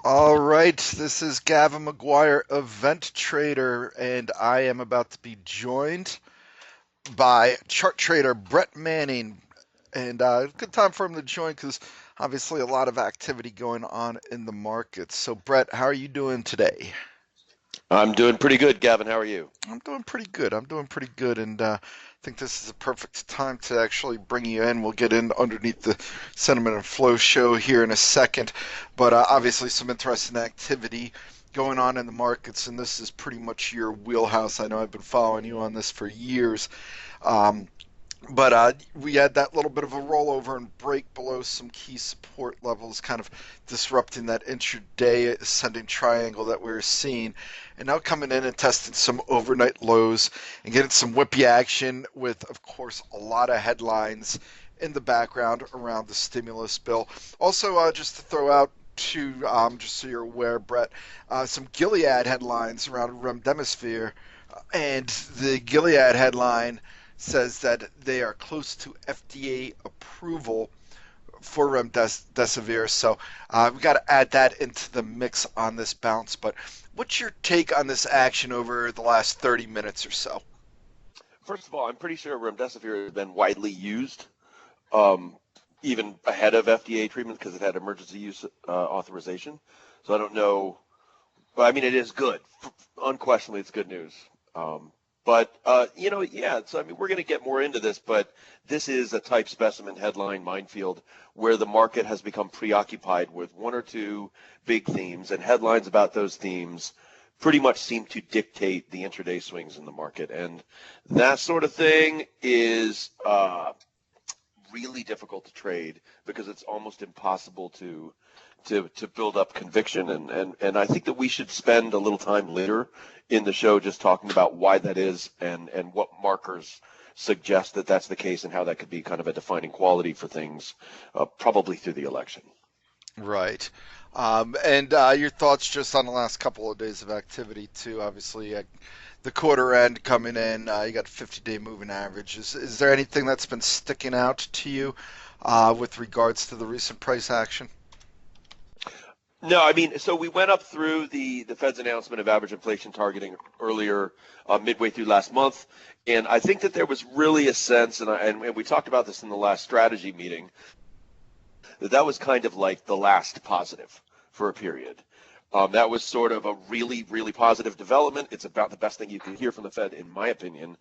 All right, this is Gavin McGuire, Event Trader, and I am about to be joined by chart trader Brett Manning. And good time for him to join because obviously a lot of activity going on in the markets. So, Brett, how are you doing today? I'm doing pretty good, Gavin. How are you? I'm doing pretty good. And I think this is a perfect time to actually bring you in. We'll get in underneath the sentiment and flow show here in a second, but obviously some interesting activity going on in the markets, and this is pretty much your wheelhouse. I know I've been following you on this for years. Um, but we had that little bit of a rollover and break below some key support levels, kind of disrupting that intraday ascending triangle that we were seeing. And now coming in and testing some overnight lows and getting some whippy action with, of course, a lot of headlines in the background around the stimulus bill. Also, just to throw out just so you're aware, Brett, some Gilead headlines around remdesivir. And the Gilead headline says that they are close to FDA approval for remdesivir. So we've got to add that into the mix on this bounce. But what's your take on this action over the last 30 minutes or so? First of all, I'm pretty sure remdesivir has been widely used, um, even ahead of FDA treatment because it had emergency use authorization. So I don't know, but I mean, it is good. Unquestionably, it's good news. Um, but yeah. So I mean, we're going to get more into this, but this is a type specimen headline minefield where the market has become preoccupied with one or two big themes, and headlines about those themes pretty much seem to dictate the intraday swings in the market, and that sort of thing is really difficult to trade because it's almost impossible to build up conviction, and I think that we should spend a little time later in the show just talking about why that is and what markers suggest that that's the case and how that could be kind of a defining quality for things probably through the election. Right. And your thoughts just on the last couple of days of activity, too. Obviously, the quarter end coming in, you got 50-day moving average. Is there anything that's been sticking out to you with regards to the recent price action? No, I mean, so we went up through the Fed's announcement of average inflation targeting earlier, midway through last month, and I think that there was really a sense, and we talked about this in the last strategy meeting, that was kind of like the last positive for a period. That was sort of a really, really positive development. It's about the best thing you can hear from the Fed, in my opinion.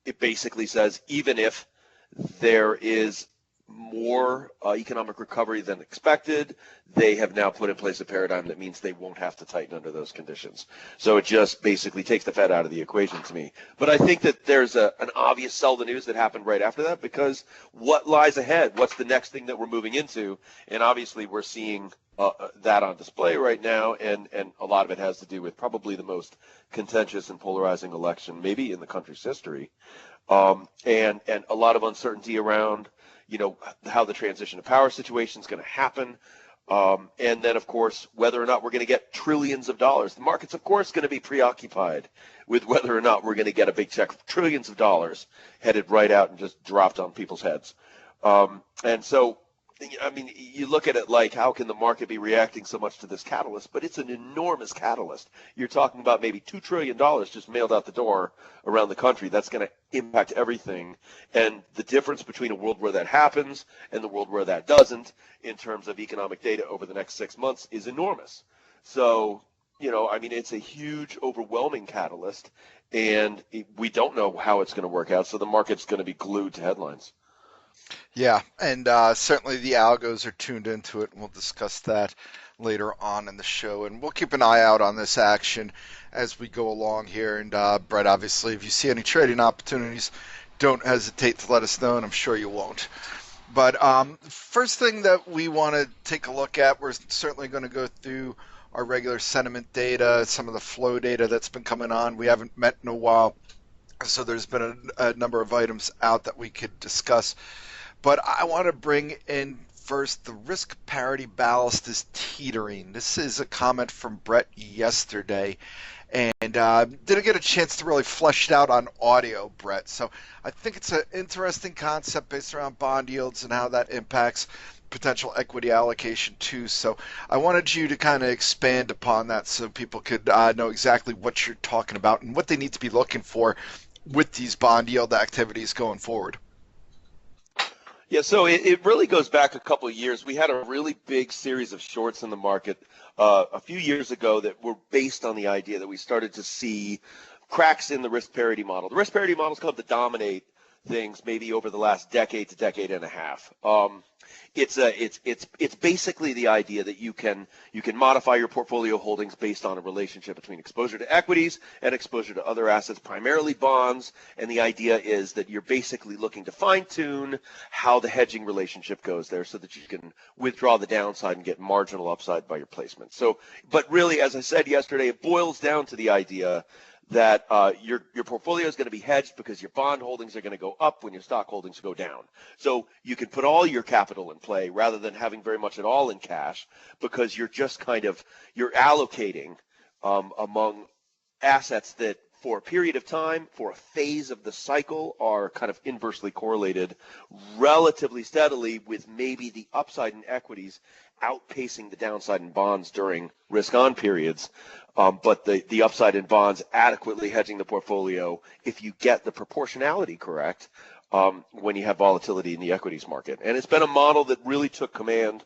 It basically says even if there is more economic recovery than expected, they have now put in place a paradigm that means they won't have to tighten under those conditions. So it just basically takes the Fed out of the equation to me. But I think that there's an obvious sell the news that happened right after that, because what lies ahead? What's the next thing that we're moving into? And obviously we're seeing that on display right now, and a lot of it has to do with probably the most contentious and polarizing election maybe in the country's history, and a lot of uncertainty around how the transition of power situation is going to happen. And then, of course, whether or not we're going to get trillions of dollars. The market's, of course, going to be preoccupied with whether or not we're going to get a big check of trillions of dollars headed right out and just dropped on people's heads. And so, I mean, you look at it like, how can the market be reacting so much to this catalyst? But it's an enormous catalyst. You're talking about maybe $2 trillion just mailed out the door around the country. That's going to impact everything. And the difference between a world where that happens and the world where that doesn't in terms of economic data over the next 6 months is enormous. So, I mean, it's a huge, overwhelming catalyst, and we don't know how it's going to work out. So the market's going to be glued to headlines. Yeah, and certainly the algos are tuned into it, and we'll discuss that later on in the show. And we'll keep an eye out on this action as we go along here. And Brett, obviously, if you see any trading opportunities, don't hesitate to let us know, and I'm sure you won't. But first thing that we want to take a look at, we're certainly going to go through our regular sentiment data, some of the flow data that's been coming on. We haven't met in a while, so there's been a number of items out that we could discuss. But I want to bring in first the risk parity ballast is teetering. This is a comment from Brett yesterday, and didn't get a chance to really flesh it out on audio, Brett. So I think it's an interesting concept based around bond yields and how that impacts potential equity allocation too. So I wanted you to kind of expand upon that so people could know exactly what you're talking about and what they need to be looking for with these bond yield activities going forward. Yeah, so it really goes back a couple of years. We had a really big series of shorts in the market a few years ago that were based on the idea that we started to see cracks in the risk parity model. The risk parity model is called to dominate things maybe over the last decade to decade and a half. It's basically the idea that you can modify your portfolio holdings based on a relationship between exposure to equities and exposure to other assets, primarily bonds. And the idea is that you're basically looking to fine tune how the hedging relationship goes there, so that you can withdraw the downside and get marginal upside by your placement. So, but really, as I said yesterday, it boils down to the idea that your portfolio is going to be hedged because your bond holdings are going to go up when your stock holdings go down. So you can put all your capital in play rather than having very much at all in cash, because you're just you're allocating among assets that for a period of time, for a phase of the cycle, are kind of inversely correlated relatively steadily, with maybe the upside in equities outpacing the downside in bonds during risk-on periods, but the upside in bonds adequately hedging the portfolio if you get the proportionality correct when you have volatility in the equities market. And it's been a model that really took command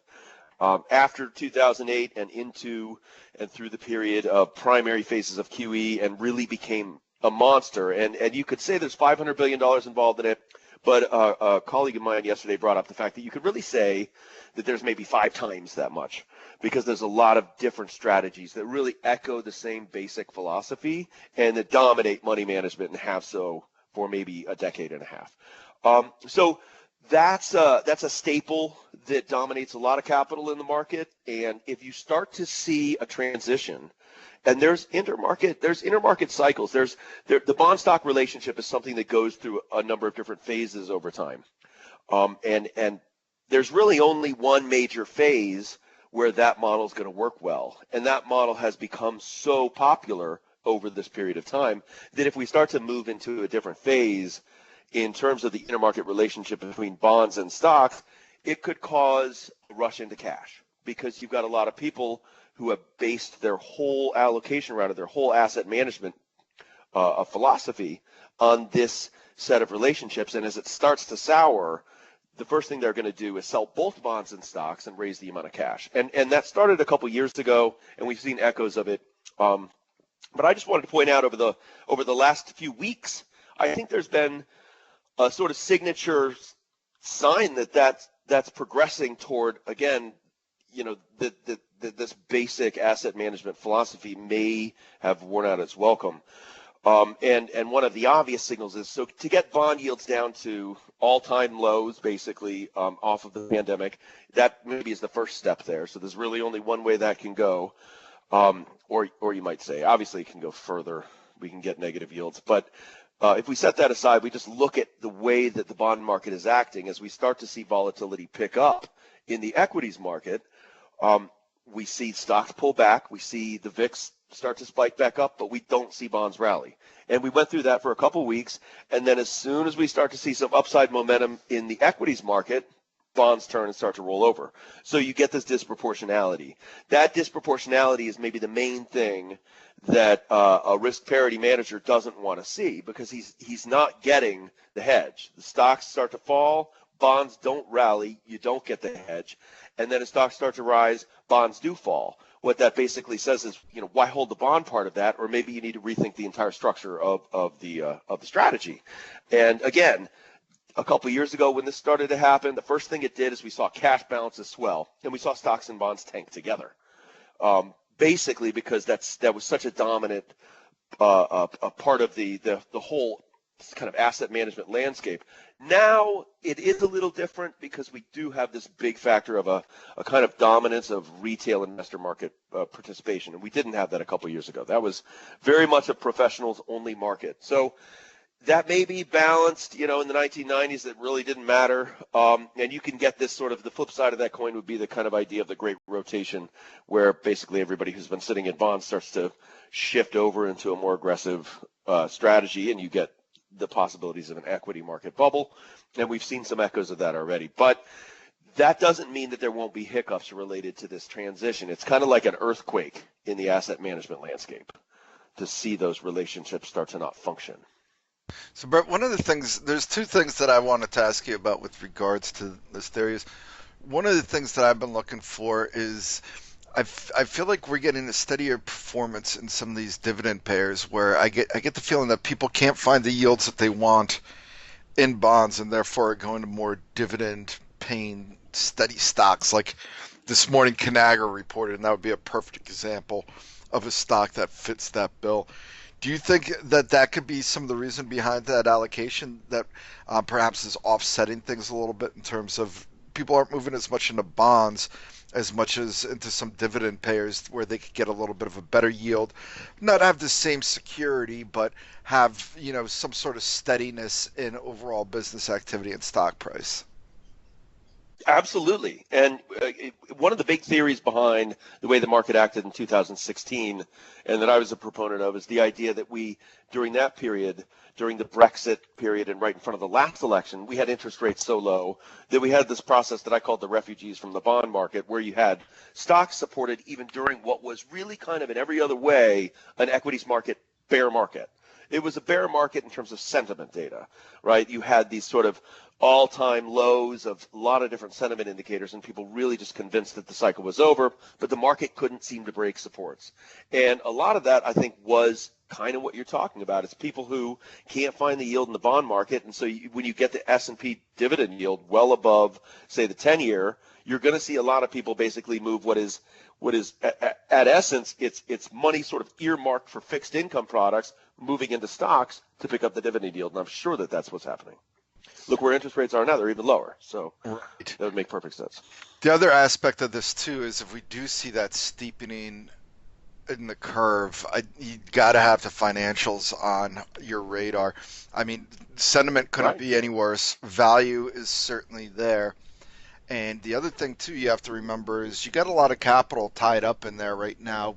after 2008 and into and through the period of primary phases of QE, and really became a monster. And you could say there's $500 billion involved in it, but a colleague of mine yesterday brought up the fact that you could really say that there's maybe 5 times that much, because there's a lot of different strategies that really echo the same basic philosophy and that dominate money management and have so for maybe a decade and a half. So that's a staple that dominates a lot of capital in the market. And if you start to see a transition, and there's intermarket cycles. The bond stock relationship is something that goes through a number of different phases over time. And there's really only one major phase where that model is going to work well. And that model has become so popular over this period of time that if we start to move into a different phase in terms of the intermarket relationship between bonds and stocks, it could cause a rush into cash, because you've got a lot of people who have based their whole allocation around it, their whole asset management philosophy on this set of relationships. And as it starts to sour, the first thing they're going to do is sell both bonds and stocks and raise the amount of cash. And that started a couple years ago, and we've seen echoes of it. But I just wanted to point out over the last few weeks, I think there's been a sort of signature sign that's progressing toward, again, this basic asset management philosophy may have worn out its welcome. And one of the obvious signals is, so to get bond yields down to all-time lows, basically, off of the pandemic, that maybe is the first step there. So there's really only one way that can go. Or you might say, obviously it can go further. We can get negative yields. But if we set that aside, we just look at the way that the bond market is acting as we start to see volatility pick up in the equities market. We see stocks pull back. We see the VIX start to spike back up, but we don't see bonds rally. And we went through that for a couple weeks. And then as soon as we start to see some upside momentum in the equities market, bonds turn and start to roll over. So you get this disproportionality. That disproportionality is maybe the main thing that a risk parity manager doesn't want to see, because he's not getting the hedge. The stocks start to fall, bonds don't rally, you don't get the hedge. And then as stocks start to rise, bonds do fall. What that basically says is, why hold the bond part of that? Or maybe you need to rethink the entire structure of the strategy. And again, a couple of years ago when this started to happen, the first thing it did is we saw cash balances swell, and we saw stocks and bonds tank together. Basically because that was such a dominant a part of the whole kind of asset management landscape. Now it is a little different, because we do have this big factor of a kind of dominance of retail investor market participation, and we didn't have that a couple of years ago. That was very much a professionals only market. So that may be balanced, in the 1990s, that really didn't matter. And you can get this sort of, the flip side of that coin would be the kind of idea of the great rotation, where basically everybody who's been sitting in bonds starts to shift over into a more aggressive strategy, and you get the possibilities of an equity market bubble. And we've seen some echoes of that already. But That doesn't mean that there won't be hiccups related to this transition. It's kind of like an earthquake in the asset management landscape to see those relationships start to not function. So, Brett, one of the things, there's two things that I wanted to ask you about with regards to this theory. Is one of the things that I've been looking for is I feel like we're getting a steadier performance in some of these dividend payers where I get the feeling that people can't find the yields that they want in bonds and therefore are going to more dividend paying steady stocks. Like this morning, Conagra reported, and that would be a perfect example of a stock that fits that bill. Do you think that that could be some of the reason behind that allocation that perhaps is offsetting things a little bit in terms of people aren't moving as much into bonds as much as into some dividend payers where they could get a little bit of a better yield, not have the same security, but have, some sort of steadiness in overall business activity and stock price? Absolutely. And one of the big theories behind the way the market acted in 2016, and that I was a proponent of, is the idea that we, during that period, during the Brexit period and right in front of the last election, we had interest rates so low that we had this process that I called the refugees from the bond market, where you had stocks supported even during what was really kind of in every other way an equities market bear market. It was a bear market in terms of sentiment data, right? You had these sort of all-time lows of a lot of different sentiment indicators, and people really just convinced that the cycle was over, but the market couldn't seem to break supports. And a lot of that, I think, was kind of what you're talking about. It's people who can't find the yield in the bond market, and so when you get the S&P dividend yield well above, say, the 10-year, you're going to see a lot of people basically move what is at essence, it's money sort of earmarked for fixed income products moving into stocks to pick up the dividend yield, and I'm sure that that's what's happening. Look where interest rates are now; they're even lower, so Right. that would make perfect sense. The other aspect of this too is if we do see that steepening in the curve, you got to have the financials on your radar. I mean, sentiment couldn't Right. be any worse. Value is certainly there. And the other thing too you have to remember is you got a lot of capital tied up in there right now.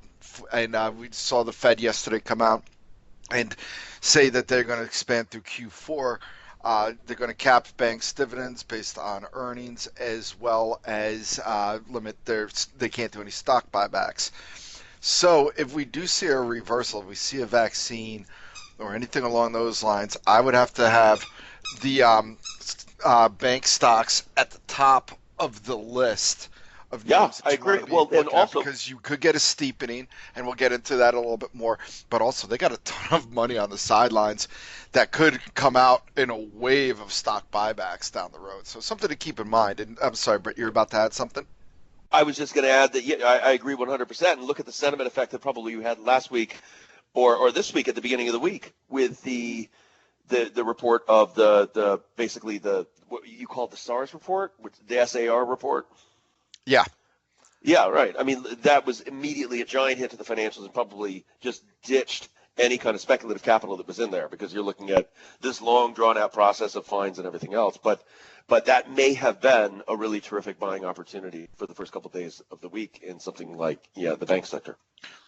And we saw the Fed yesterday come out and say that they're going to expand through Q4. They're going to cap banks' dividends based on earnings, as well as limit they can't do any stock buybacks. So if we do see a reversal, if we see a vaccine or anything along those lines, I would have to have the bank stocks at the top of the list of Yeah, names I that you want agree. to be Well, and looking at, also, because you could get a steepening, and we'll get into that a little bit more. But also, they got a ton of money on the sidelines that could come out in a wave of stock buybacks down the road. So something to keep in mind. And I'm sorry, Britt, you're about to add something? I was just going to add that yeah, I agree 100%. And look at the sentiment effect that probably you had last week or this week at the beginning of the week with the report of the basically the what you called the SARS report, the SAR report. Yeah. Yeah, right. I mean, that was immediately a giant hit to the financials and probably just ditched any kind of speculative capital that was in there, because you're looking at this long drawn out process of fines and everything else. But that may have been a really terrific buying opportunity for the first couple of days of the week in something like, the bank sector.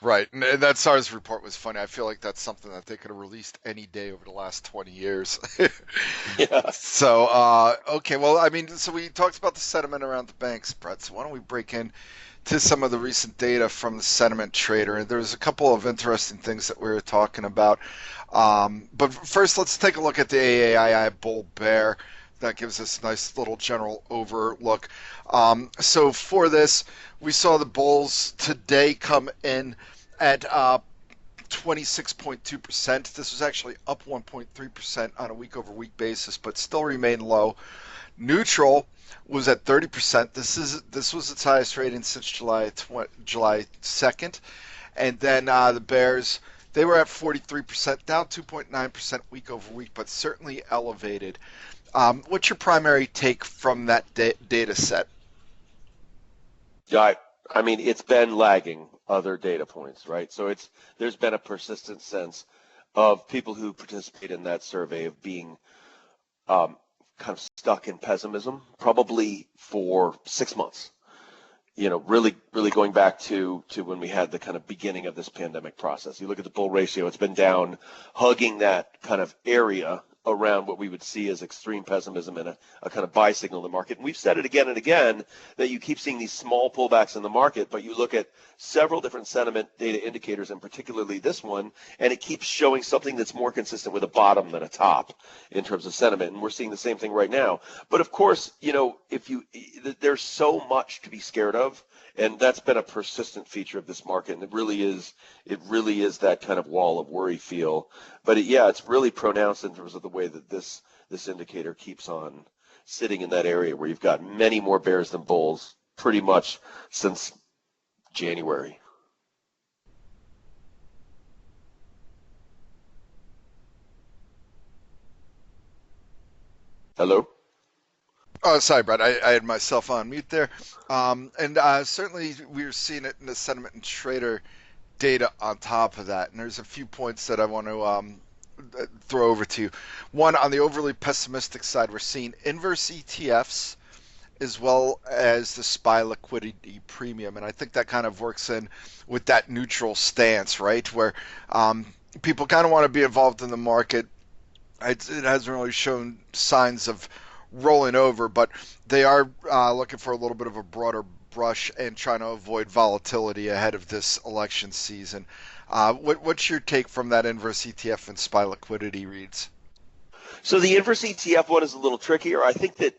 Right. And that SARS report was funny. I feel like that's something that they could have released any day over the last 20 years. Yeah. So, okay. Well, I mean, so we talked about the sentiment around the banks, Brett. So why don't we break in to some of the recent data from the sentiment trader? There's a couple of interesting things that we were talking about. But first, let's take a look at the AAII bull bear. That gives us a nice little general overlook. So for this, we saw the bulls today come in at 26.2%. This was actually up 1.3% on a week-over-week basis, but still remain low. Neutral was at 30%. This was its highest rating since July 2nd. And then the bears, they were at 43%, down 2.9% week over week, but certainly elevated. What's your primary take from that data set? Yeah, I mean, it's been lagging other data points, right? So there's been a persistent sense of people who participate in that survey of being kind of stuck in pessimism, probably for 6 months. Really going back to when we had the kind of beginning of this pandemic process. You look at the bull ratio; it's been down, hugging that kind of area around what we would see as extreme pessimism and a kind of buy signal in the market. And we've said it again and again that you keep seeing these small pullbacks in the market, but you look at several different sentiment data indicators, and particularly this one, and it keeps showing something that's more consistent with a bottom than a top in terms of sentiment. And we're seeing the same thing right now. But of course, there's so much to be scared of, and that's been a persistent feature of this market. And it really is that kind of wall of worry feel. But it's really pronounced in terms of the way that this indicator keeps on sitting in that area where you've got many more bears than bulls pretty much since January. Hello? Oh, sorry, Brad. I had myself on mute there. And certainly we're seeing it in the sentiment and trader data on top of that. And there's a few points that I want to throw over to you. One, on the overly pessimistic side, we're seeing inverse ETFs as well as the SPY liquidity premium. And I think that kind of works in with that neutral stance, right? Where people kind of want to be involved in the market. It hasn't really shown signs of rolling over, but they are looking for a little bit of a broader brush and trying to avoid volatility ahead of this election season. What's your take from that inverse ETF and SPY liquidity reads? So the inverse ETF one is a little trickier. I think that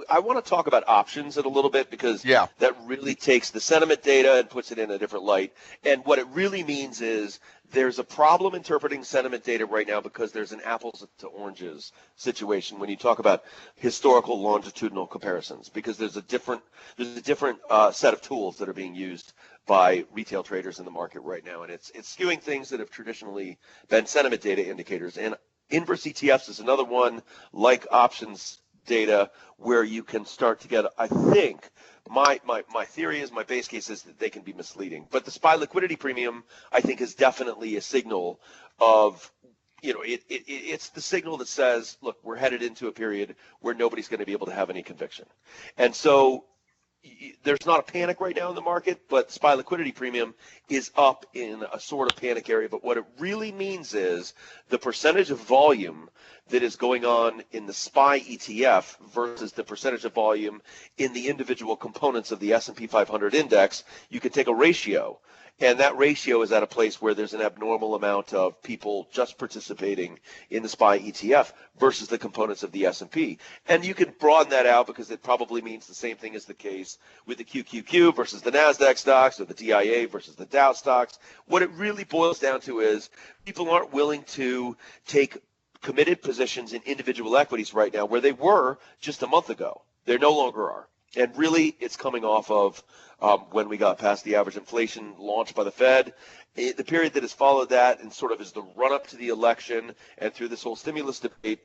I want to talk about options in a little bit because that really takes the sentiment data and puts it in a different light. And what it really means is there's a problem interpreting sentiment data right now because there's an apples to oranges situation when you talk about historical longitudinal comparisons, because there's a different set of tools that are being used by retail traders in the market right now, and it's skewing things that have traditionally been sentiment data indicators. And inverse ETFs is another one, like options data, where you can start to get, I think, my theory is, my base case is that they can be misleading. But the SPY liquidity premium, I think, is definitely a signal of, it's the signal that says, look, we're headed into a period where nobody's going to be able to have any conviction. And so there's not a panic right now in the market, but SPY liquidity premium is up in a sort of panic area. But what it really means is the percentage of volume that is going on in the SPY ETF versus the percentage of volume in the individual components of the S&P 500 index. You could take a ratio, and that ratio is at a place where there's an abnormal amount of people just participating in the SPY ETF versus the components of the S&P. And you can broaden that out because it probably means the same thing is the case with the QQQ versus the NASDAQ stocks or the DIA versus the Dow stocks. What it really boils down to is people aren't willing to take committed positions in individual equities right now where they were just a month ago. They no longer are. And really, it's coming off of when we got past the average inflation launch by the Fed. The period that has followed that and sort of is the run-up to the election and through this whole stimulus debate,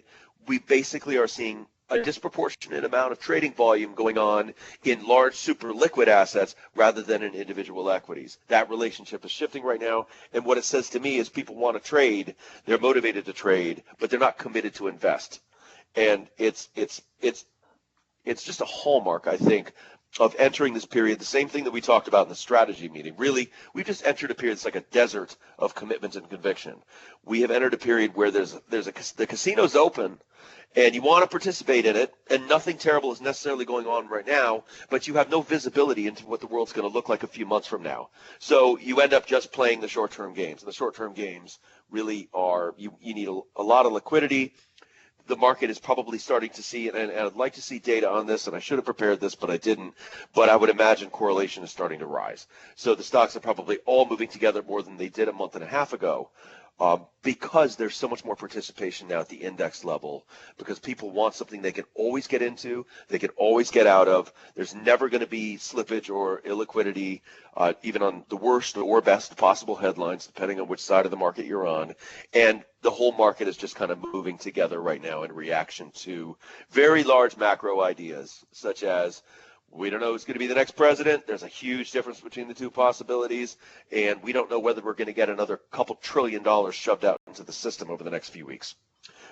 we basically are seeing a disproportionate amount of trading volume going on in large super liquid assets rather than in individual equities. That relationship is shifting right now, and what it says to me is people want to trade, they're motivated to trade, but they're not committed to invest. And it's just a hallmark, I think, of entering this period, the same thing that we talked about in the strategy meeting. Really, we've just entered a period that's like a desert of commitment and conviction. We have entered a period where the casino's open, and you want to participate in it, and nothing terrible is necessarily going on right now, but you have no visibility into what the world's going to look like a few months from now. So you end up just playing the short-term games, and the short-term games really are, you need a lot of liquidity. The market is probably starting to see, and I'd like to see data on this, and I should have prepared this, but I didn't, but I would imagine correlation is starting to rise. So the stocks are probably all moving together more than they did a month and a half ago. Because there's so much more participation now at the index level, because people want something they can always get into, they can always get out of. There's never going to be slippage or illiquidity, even on the worst or best possible headlines, depending on which side of the market you're on. And the whole market is just kind of moving together right now in reaction to very large macro ideas, such as, we don't know who's going to be the next president. There's a huge difference between the two possibilities, and we don't know whether we're going to get another couple $1 trillion shoved out into the system over the next few weeks.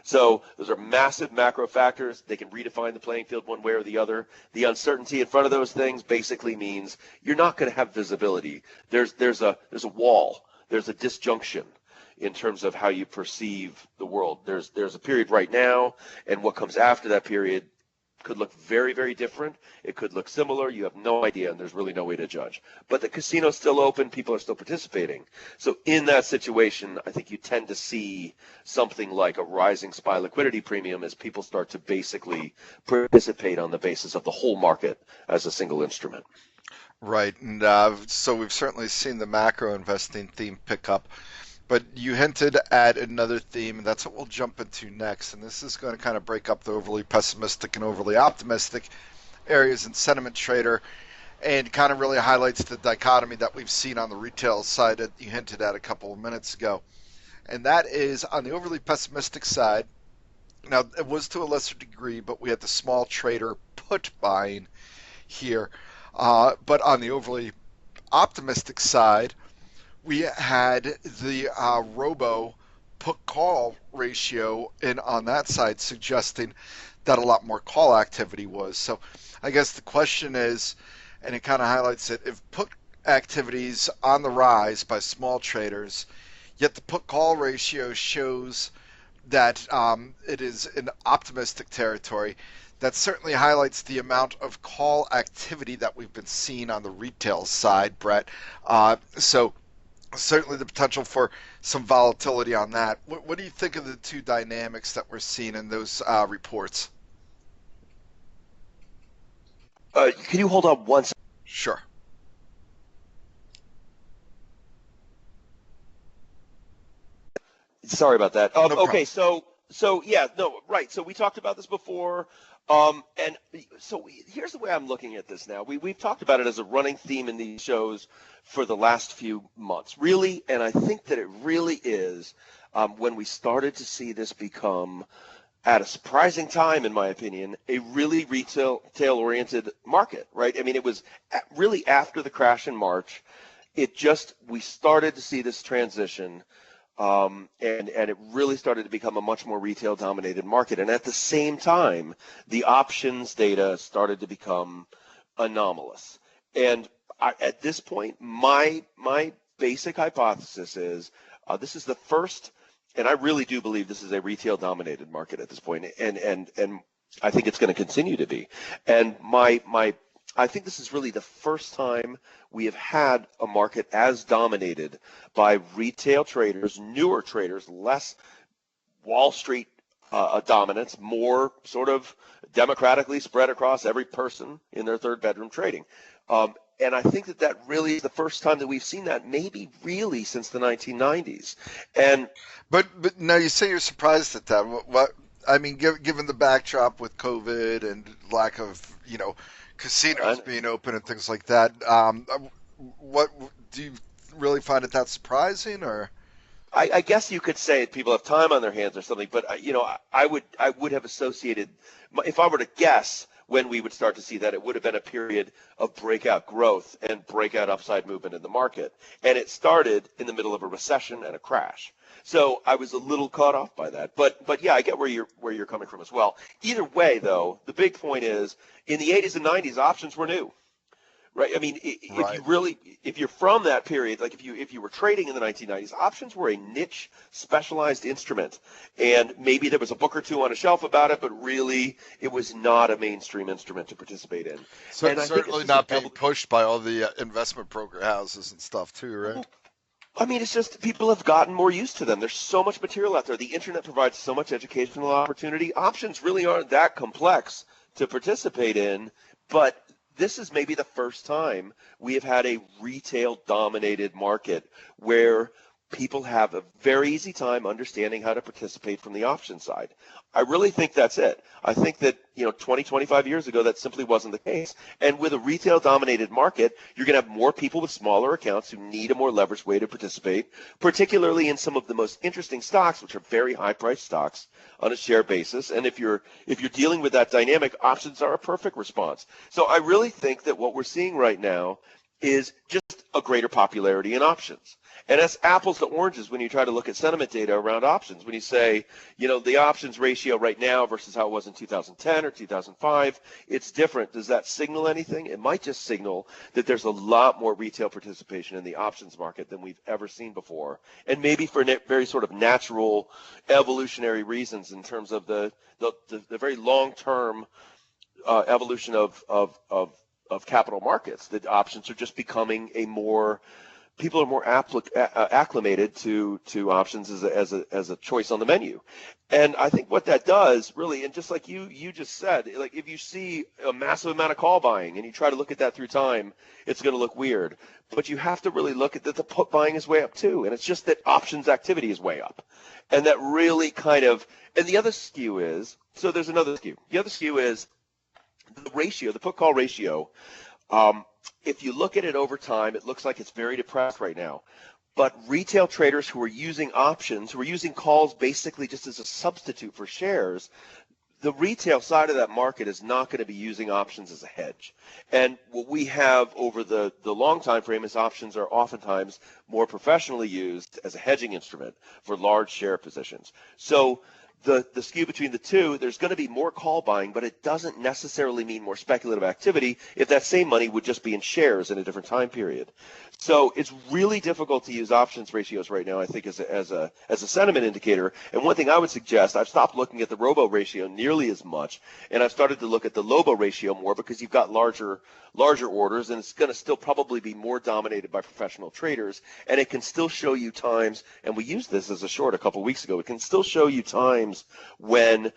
So those are massive macro factors. They can redefine the playing field one way or the other. The uncertainty in front of those things basically means you're not going to have visibility. There's a wall. There's a disjunction in terms of how you perceive the world. There's a period right now, and what comes after that period could look very, very different. It could look similar. You have no idea, and there's really no way to judge. But the casino's still open. People are still participating. So in that situation, I think you tend to see something like a rising SPY liquidity premium as people start to basically participate on the basis of the whole market as a single instrument. Right, and so we've certainly seen the macro investing theme pick up. But you hinted at another theme, and that's what we'll jump into next. And this is going to kind of break up the overly pessimistic and overly optimistic areas in sentiment trader, and kind of really highlights the dichotomy that we've seen on the retail side that you hinted at a couple of minutes ago. And that is on the overly pessimistic side. Now, it was to a lesser degree, but we had the small trader put buying here. But on the overly optimistic side, we had the ROBO put-call ratio in on that side suggesting that a lot more call activity was. So I guess the question is, and it kind of highlights it, if put activities on the rise by small traders, yet the put-call ratio shows that it is in optimistic territory, that certainly highlights the amount of call activity that we've been seeing on the retail side, Brett. So certainly the potential for some volatility on that. What do you think of the two dynamics that we're seeing in those reports? Can you hold on one second? Sure. Sorry about that. No okay, problem. so yeah, no, right. So we talked about this before. And so here's the way I'm looking at this now. We've talked about it as a running theme in these shows for the last few months, really, and I think that it really is when we started to see this become, at a surprising time, in my opinion, a really retail-oriented market, right? I mean, it was really after the crash in March. We started to see this transition. And it really started to become a much more retail-dominated market. And at the same time, the options data started to become anomalous. And at this point, my basic hypothesis is this is the first, and I really do believe this is a retail-dominated market at this point, and I think it's going to continue to be. And I think this is really the first time we have had a market as dominated by retail traders, newer traders, less Wall Street dominance, more sort of democratically spread across every person in their third bedroom trading. And I think that really is the first time that we've seen that, maybe really since the 1990s. But now you say you're surprised at that. What I mean, given the backdrop with COVID and lack of, casinos being open and things like that, what do you really find it that surprising, or? I guess you could say people have time on their hands or something, but I would have associated, if I were to guess when we would start to see that, it would have been a period of breakout growth and breakout upside movement in the market, and it started in the middle of a recession and a crash. So I was a little caught off by that, but yeah, I get where you're coming from as well. Either way, though, the big point is in the 80s and 90s, options were new. Right. I mean, if you're from that period, like if you were trading in the 1990s, options were a niche, specialized instrument, and maybe there was a book or two on a shelf about it, but really, it was not a mainstream instrument to participate in. So and certainly not being pushed by all the investment broker houses and stuff too, right? I mean, it's just people have gotten more used to them. There's so much material out there. The internet provides so much educational opportunity. Options really aren't that complex to participate in, but this is maybe the first time we have had a retail-dominated market where people have a very easy time understanding how to participate from the option side. I really think that's it. I think that 20, 25 years ago, that simply wasn't the case. And with a retail-dominated market, you're going to have more people with smaller accounts who need a more leveraged way to participate, particularly in some of the most interesting stocks, which are very high-priced stocks on a share basis. And if you're dealing with that dynamic, options are a perfect response. So I really think that what we're seeing right now is just a greater popularity in options. And that's apples to oranges when you try to look at sentiment data around options. When you say, the options ratio right now versus how it was in 2010 or 2005, it's different. Does that signal anything? It might just signal that there's a lot more retail participation in the options market than we've ever seen before, and maybe for very sort of natural evolutionary reasons in terms of the very long-term evolution of capital markets. That options are just becoming people are more acclimated to options as a choice on the menu. And I think what that does really, and just like you just said, like if you see a massive amount of call buying and you try to look at that through time, it's going to look weird. But you have to really look at that the put buying is way up too, and it's just that options activity is way up. And that really and the other skew is, so there's another skew. The other skew is the ratio, the put call ratio. If you look at it over time, it looks like it's very depressed right now. But retail traders who are using options, who are using calls basically just as a substitute for shares, the retail side of that market is not going to be using options as a hedge. And what we have over the long time frame is options are oftentimes more professionally used as a hedging instrument for large share positions. So the skew between the two, there's going to be more call buying, but it doesn't necessarily mean more speculative activity if that same money would just be in shares in a different time period. So it's really difficult to use options ratios right now, I think, as a sentiment indicator. And one thing I would suggest, I've stopped looking at the ROBO ratio nearly as much, and I've started to look at the LOBO ratio more because you've got larger orders, and it's going to still probably be more dominated by professional traders, and it can still show you times, and we used this as a short a couple of weeks ago, it can still show you times when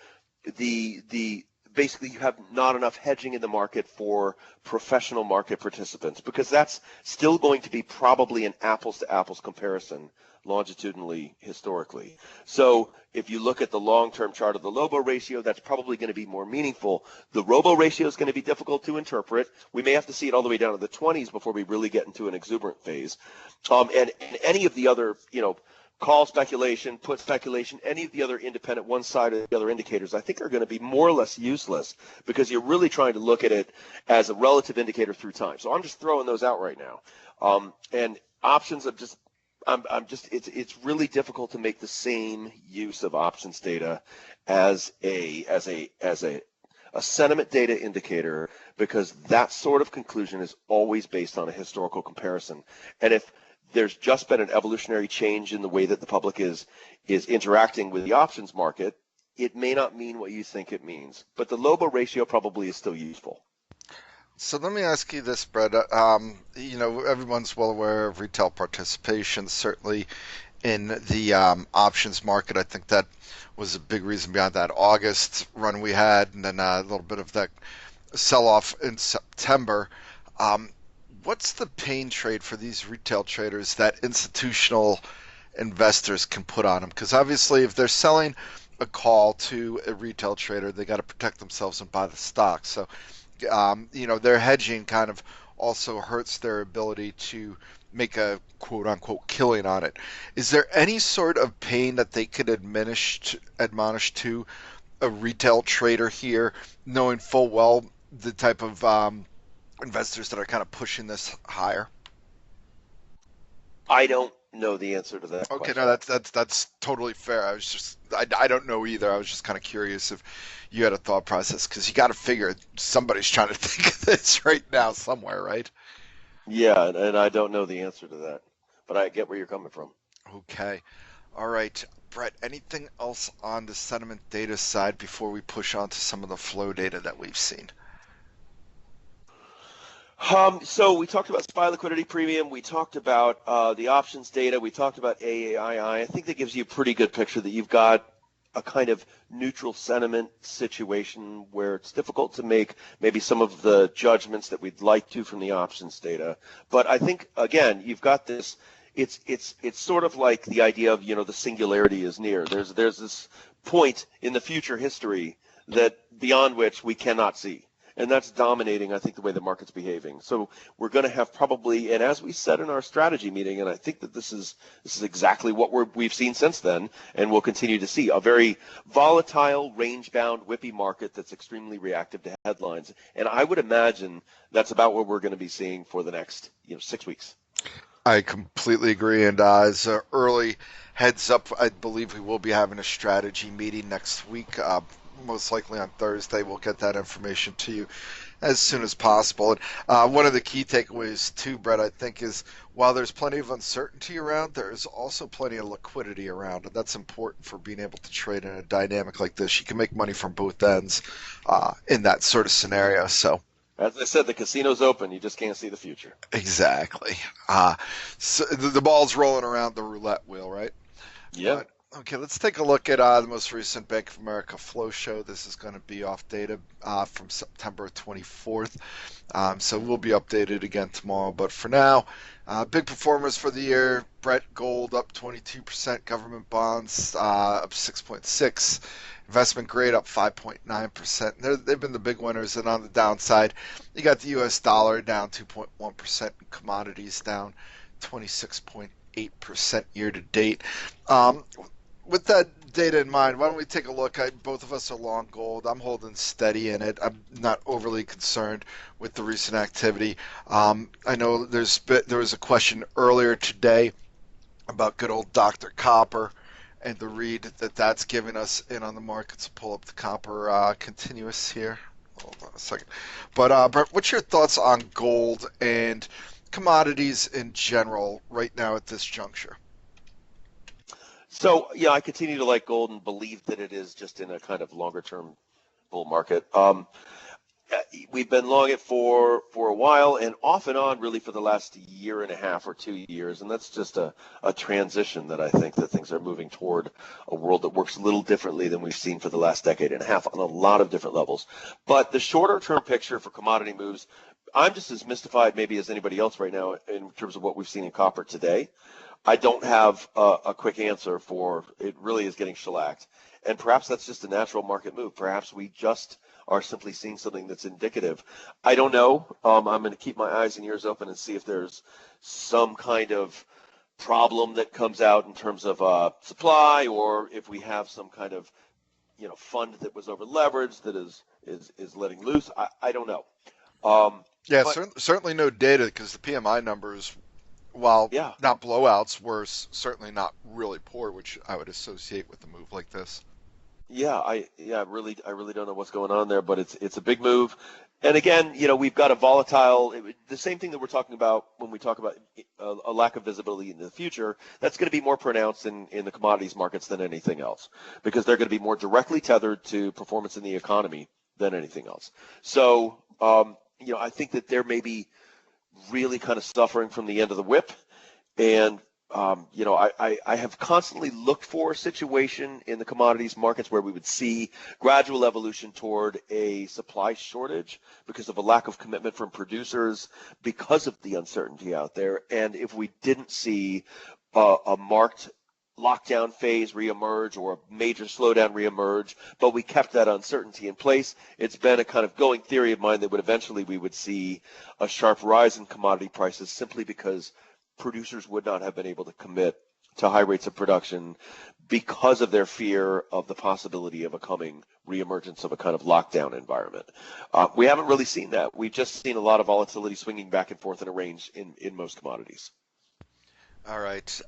basically you have not enough hedging in the market for professional market participants, because that's still going to be probably an apples to apples comparison longitudinally historically. So if you look at the long-term chart of the LOBO ratio, that's probably going to be more meaningful. The ROBO ratio is going to be difficult to interpret. We may have to see it all the way down to the 20s before we really get into an exuberant phase. And any of the other, call speculation, put speculation, any of the other independent one side of the other indicators, I think are going to be more or less useless because you're really trying to look at it as a relative indicator through time. So I'm just throwing those out right now. And options, it's really difficult to make the same use of options data as a sentiment data indicator, because that sort of conclusion is always based on a historical comparison. And if there's just been an evolutionary change in the way that the public is interacting with the options market, it may not mean what you think it means. But the LOBO ratio probably is still useful. So let me ask you this, Brett. Everyone's well aware of retail participation, certainly in the options market. I think that was a big reason behind that August run we had, and then a little bit of that sell-off in September. What's the pain trade for these retail traders that institutional investors can put on them? Because obviously if they're selling a call to a retail trader, they got to protect themselves and buy the stock. So, their hedging kind of also hurts their ability to make a quote-unquote killing on it. Is there any sort of pain that they could admonish to a retail trader here, knowing full well the type of investors that are kind of pushing this higher? I don't know the answer to that Okay, question. no, that's totally fair. I don't know either. I was just kind of curious if you had a thought process, because you got to figure somebody's trying to think of this right now somewhere, right? Yeah, and I don't know the answer to that, but I get where you're coming from. Okay. All right. Brett, anything else on the sentiment data side before we push on to some of the flow data that we've seen? So we talked about SPY liquidity premium. We talked about the options data. We talked about AAII. I think that gives you a pretty good picture that you've got a kind of neutral sentiment situation where it's difficult to make maybe some of the judgments that we'd like to from the options data. But I think, again, you've got this. It's sort of like the idea of, the singularity is near. There's this point in the future history that beyond which we cannot see. And that's dominating, I think, the way the market's behaving. So we're going to have probably, and as we said in our strategy meeting, and I think that this is exactly what we've seen since then, and we'll continue to see, a very volatile, range-bound, whippy market that's extremely reactive to headlines. And I would imagine that's about what we're going to be seeing for the next 6 weeks. I completely agree. And as an early heads up, I believe we will be having a strategy meeting next week. Most likely on Thursday. We'll get that information to you as soon as possible. And one of the key takeaways, too, Brett, I think, is while there's plenty of uncertainty around, there is also plenty of liquidity around. And that's important for being able to trade in a dynamic like this. You can make money from both ends in that sort of scenario. So. As I said, the casino's open. You just can't see the future. Exactly. So the ball's rolling around the roulette wheel, right? Yeah. But okay, let's take a look at the most recent Bank of America flow show. This is going to be off data from September 24th. So we'll be updated again tomorrow. But for now, big performers for the year. Brett, gold up 22%, government bonds up 6.6, investment grade up 5.9%. They've been the big winners. And on the downside, you got the U.S. dollar down 2.1%, and commodities down 26.8% year to date. Um, with that data in mind, why don't we take a look? Both of us are long gold. I'm holding steady in it. I'm not overly concerned with the recent activity. I know there was a question earlier today about good old Dr. Copper and the read that's giving us in on the markets. Pull up the copper continuous here. Hold on a second. But Brett, what's your thoughts on gold and commodities in general right now at this juncture? So, yeah, I continue to like gold and believe that it is just in a kind of longer term bull market. We've been long it for a while and off and on really for the last year and a half or 2 years. And that's just a transition that I think that things are moving toward a world that works a little differently than we've seen for the last decade and a half on a lot of different levels. But the shorter term picture for commodity moves, I'm just as mystified maybe as anybody else right now in terms of what we've seen in copper today. I don't have a quick answer for it. Really is getting shellacked. And perhaps that's just a natural market move. Perhaps we just are simply seeing something that's indicative. I don't know. I'm going to keep my eyes and ears open and see if there's some kind of problem that comes out in terms of supply, or if we have some kind of fund that was over leveraged that is letting loose. I don't know. Yeah, But certainly no data because the PMI numbers, while yeah, not blowouts, were certainly not really poor, which I would associate with a move like this. I really don't know what's going on there, but it's a big move. And again, we've got a volatile, the same thing that we're talking about when we talk about a lack of visibility in the future. That's going to be more pronounced in the commodities markets than anything else, because they're going to be more directly tethered to performance in the economy than anything else. So, I think that there may be really kind of suffering from the end of the whip. And I have constantly looked for a situation in the commodities markets where we would see gradual evolution toward a supply shortage because of a lack of commitment from producers, because of the uncertainty out there. And if we didn't see a marked lockdown phase reemerge or a major slowdown reemerge, but we kept that uncertainty in place, it's been a kind of going theory of mine that eventually we would see a sharp rise in commodity prices simply because producers would not have been able to commit to high rates of production because of their fear of the possibility of a coming reemergence of a kind of lockdown environment. We haven't really seen that. We've just seen a lot of volatility swinging back and forth in a range in most commodities. All right.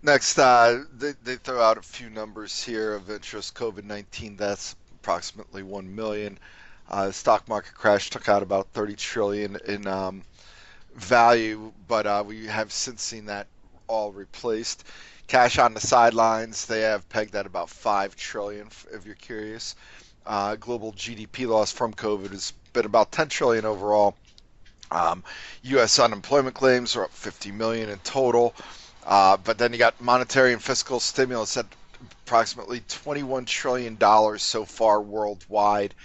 Next, they throw out a few numbers here of interest. COVID-19 deaths, approximately 1 million. The stock market crash took out about 30 trillion in value, but we have since seen that all replaced. Cash on the sidelines, they have pegged at about 5 trillion, if you're curious. Global GDP loss from COVID has been about 10 trillion overall. U.S. unemployment claims are up 50 million in total. But then you got monetary and fiscal stimulus at approximately $21 trillion so far worldwide.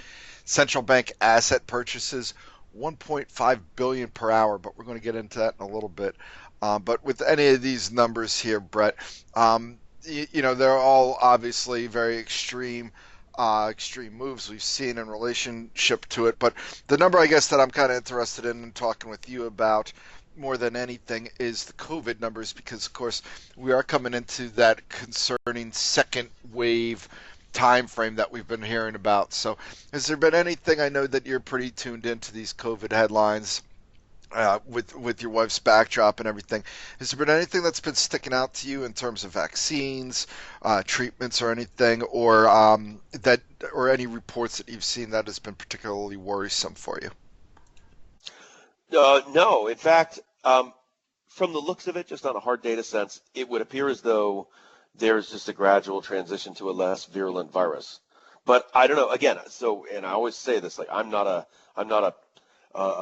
Central bank asset purchases, 1.5 billion per hour, but we're going to get into that in a little bit. But with any of these numbers here, Brett, they're all obviously very extreme moves we've seen in relationship to it. But the number, I guess, that I'm kind of interested in and talking with you about more than anything is the COVID numbers, because, of course, we are coming into that concerning second wave time frame that we've been hearing about. So has there been anything, I know that you're pretty tuned into these COVID headlines, with your wife's backdrop and everything. Has there been anything that's been sticking out to you in terms of vaccines, treatments, or anything, or any reports that you've seen that has been particularly worrisome for you? No, in fact, from the looks of it, just on a hard data sense, it would appear as though there's just a gradual transition to a less virulent virus. But I don't know. Again, and I always say this, like I'm not a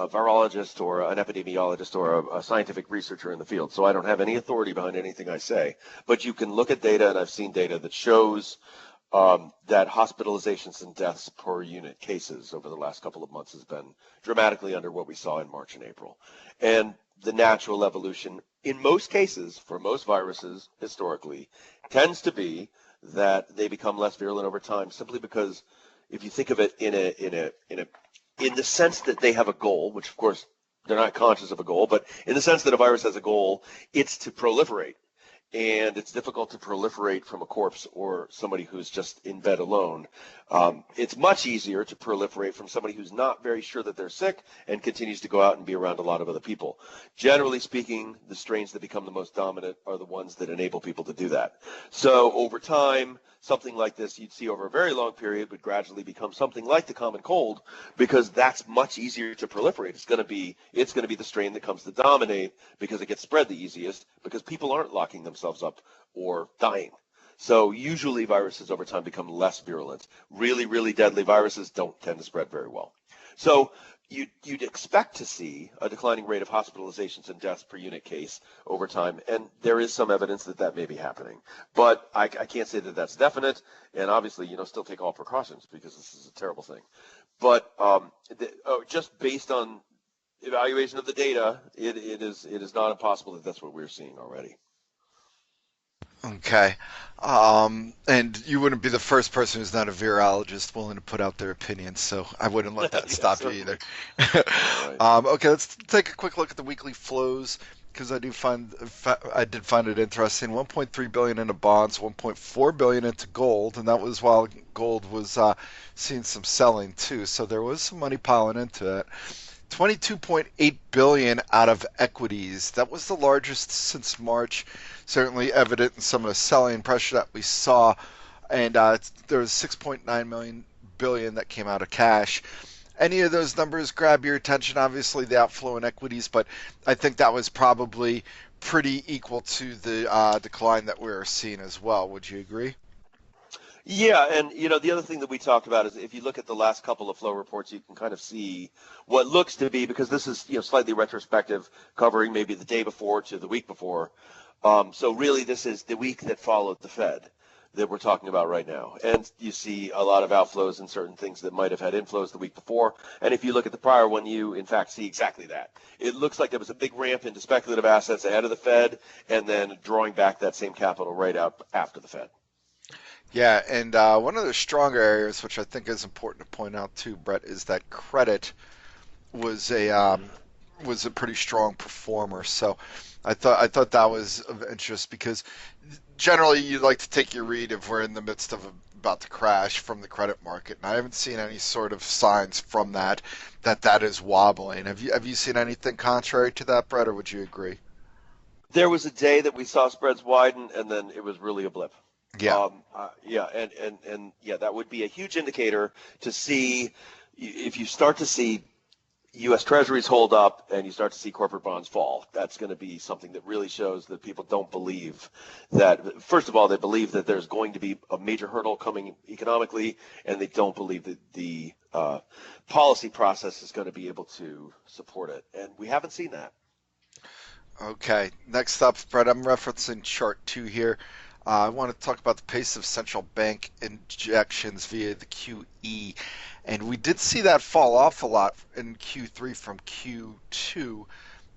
virologist or an epidemiologist or a scientific researcher in the field, so I don't have any authority behind anything I say. But you can look at data, and I've seen data that shows that hospitalizations and deaths per unit cases over the last couple of months has been dramatically under what we saw in March and April. And the natural evolution, in most cases, for most viruses historically, tends to be that they become less virulent over time, simply because if you think of it in the sense that they have a goal, which of course they're not conscious of a goal, but in the sense that a virus has a goal, it's to proliferate. And it's difficult to proliferate from a corpse or somebody who's just in bed alone. It's much easier to proliferate from somebody who's not very sure that they're sick and continues to go out and be around a lot of other people. Generally speaking, the strains that become the most dominant are the ones that enable people to do that. So over time, something like this you'd see over a very long period would gradually become something like the common cold, because that's much easier to proliferate. It's going to be the strain that comes to dominate because it gets spread the easiest, because people aren't locking themselves up or dying. So usually viruses over time become less virulent. Really, really deadly viruses don't tend to spread very well. So you'd expect to see a declining rate of hospitalizations and deaths per unit case over time, and there is some evidence that that may be happening. But I can't say that that's definite, and obviously, still take all precautions, because this is a terrible thing. But just based on evaluation of the data, it is not impossible that that's what we're seeing already. Okay. And you wouldn't be the first person who's not a virologist willing to put out their opinions, so I wouldn't let that Yeah, stop you certainly. either. All right. Okay, let's take a quick look at the weekly flows, because I did find it interesting. 1.3 billion into bonds, 1.4 billion into gold, and that was while gold was seeing some selling too. So there was some money piling into it. 22.8 billion out of equities. That was the largest since March, certainly evident in some of the selling pressure that we saw. And there was 6.9 billion that came out of cash. Any of those numbers grab your attention? Obviously, the outflow in equities, but I think that was probably pretty equal to the decline that we were seeing as well. Would you agree? Yeah, and the other thing that we talked about is, if you look at the last couple of flow reports, you can kind of see what looks to be, because this is slightly retrospective, covering maybe the day before to the week before. So really, this is the week that followed the Fed that we're talking about right now. And you see a lot of outflows in certain things that might have had inflows the week before. And if you look at the prior one, you in fact see exactly that. It looks like there was a big ramp into speculative assets ahead of the Fed, and then drawing back that same capital right out after the Fed. Yeah, and one of the stronger areas, which I think is important to point out too, Brett, is that credit was a pretty strong performer. So I thought that was of interest, because generally you like to take your read if we're in the midst of about to crash from the credit market, and I haven't seen any sort of signs from that is wobbling. Have you seen anything contrary to that, Brett, or would you agree? There was a day that we saw spreads widen, and then it was really a blip. Yeah. Yeah, and yeah, that would be a huge indicator to see if you start to see U.S. Treasuries hold up and you start to see corporate bonds fall. That's going to be something that really shows that people don't believe that. First of all, they believe that there's going to be a major hurdle coming economically, and they don't believe that the policy process is going to be able to support it. And we haven't seen that. Okay. Next up, Brett, I'm referencing chart 2 here. I want to talk about the pace of central bank injections via the QE. And we did see that fall off a lot in Q3 from Q2.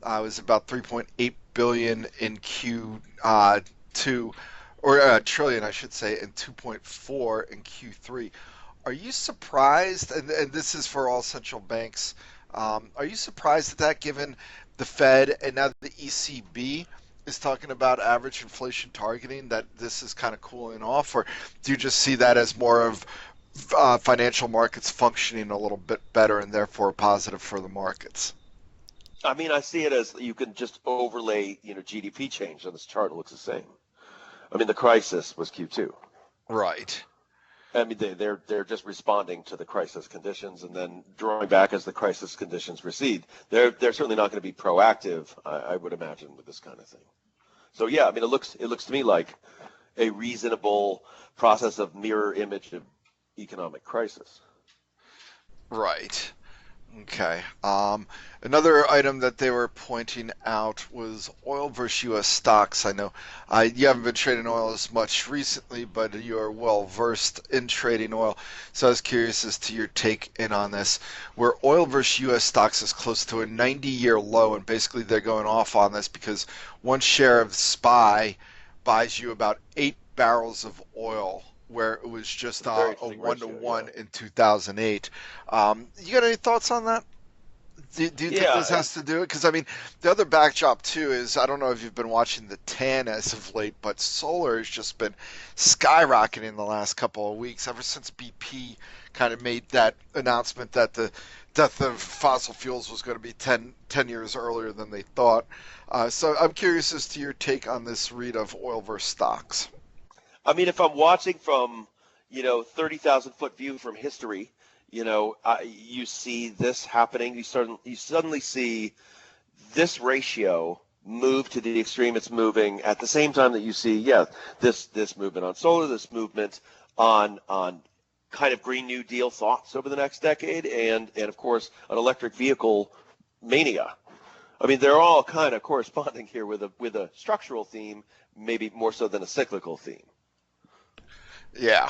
It was about 3.8 billion in Q2, or trillion, I should say, and 2.4 in Q3. Are you surprised, and this is for all central banks, are you surprised at that, given the Fed and now the ECB is talking about average inflation targeting, that this is kind of cooling off, or do you just see that as more of financial markets functioning a little bit better and therefore positive for the markets? I mean, I see it as you can just overlay, GDP change on this chart. It looks the same. I mean, the crisis was Q2. Right. I mean, they're just responding to the crisis conditions and then drawing back as the crisis conditions recede. They're certainly not going to be proactive, I would imagine, with this kind of thing. So yeah, I mean, it looks to me like a reasonable process of mirror image of economic crisis. Right. Okay. Another item that they were pointing out was oil versus U.S. stocks. I know you haven't been trading oil as much recently, but you are well versed in trading oil. So I was curious as to your take in on this, where oil versus U.S. stocks is close to a 90-year low, and basically they're going off on this because one share of SPY buys you about 8 barrels of oil, where it was just Very a interesting ratio, yeah. 1-to-1 in 2008. You got any thoughts on that? Do you think this Yeah, has to do it? Because I mean, the other backdrop too is I don't know if you've been watching the tan as of late, but solar has just been skyrocketing in the last couple of weeks ever since BP kind of made that announcement that the death of fossil fuels was going to be 10 years earlier than they thought. So I'm curious as to your take on this read of oil versus stocks. I mean, if I'm watching from, 30,000 foot view from history, you see this happening. You suddenly see this ratio move to the extreme it's moving at the same time that you see, yeah, this movement on solar, this movement on kind of Green New Deal thoughts over the next decade, and of course an electric vehicle mania. I mean, they're all kind of corresponding here with a structural theme, maybe more so than a cyclical theme. Yeah.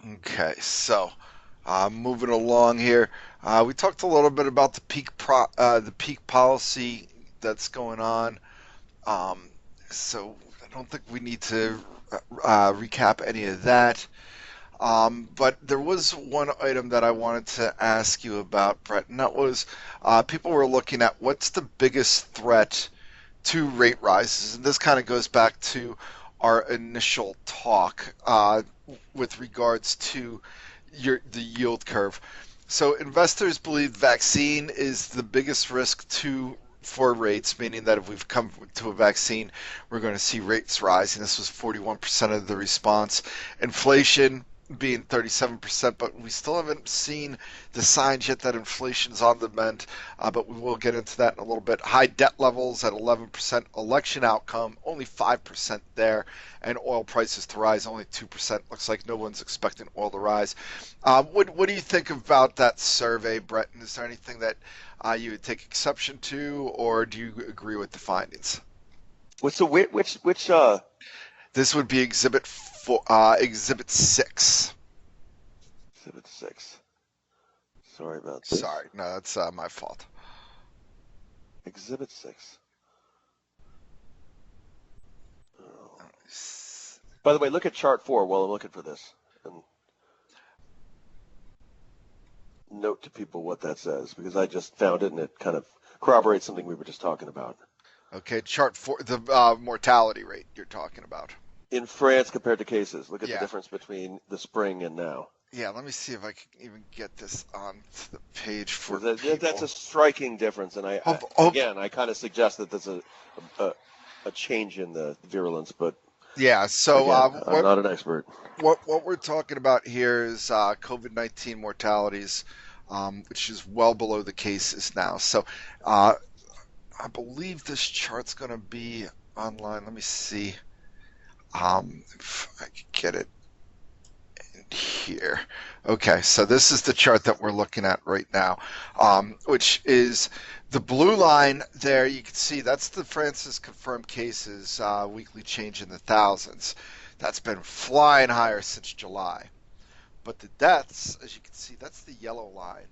Okay. So moving along here, we talked a little bit about the peak policy that's going on. Um, so I don't think we need to recap any of that. But there was one item that I wanted to ask you about, Brett, and that was people were looking at what's the biggest threat to rate rises, and this kind of goes back to our initial talk with regards to the yield curve. So investors believe vaccine is the biggest risk to for rates, meaning that if we've come to a vaccine, we're going to see rates rise, and this was 41% of the response. Inflation being 37%, but we still haven't seen the signs yet that inflation's on the mend, but we will get into that in a little bit. High debt levels at 11%, election outcome only 5% there, and oil prices to rise only 2%. Looks like no one's expecting oil to rise. What do you think about that survey, Brett? And is there anything that you would take exception to, or do you agree with the findings? So which This would be exhibit 6. Exhibit 6. Sorry about this. Sorry, no, that's my fault. Exhibit 6. Oh. By the way, look at chart 4 while I'm looking for this, and note to people what that says, because I just found it and it kind of corroborates something we were just talking about. Okay, chart 4, the mortality rate you're talking about. In France compared to cases, look at the Yeah. difference between the spring and now. Yeah, let me see if I can even get this onto the page for That's people. a striking difference, and again, I kind of suggest that there's a change in the virulence, but Yeah, so again, I'm not an expert. what we're talking about here is COVID-19 mortalities, which is well below the cases now. So I believe this chart's going to be online. Let me see if I can get it in here. Okay, so this is the chart that we're looking at right now, which is the blue line there. You can see that's the France's confirmed cases weekly change in the thousands. That's been flying higher since July. But the deaths, as you can see, that's the yellow line,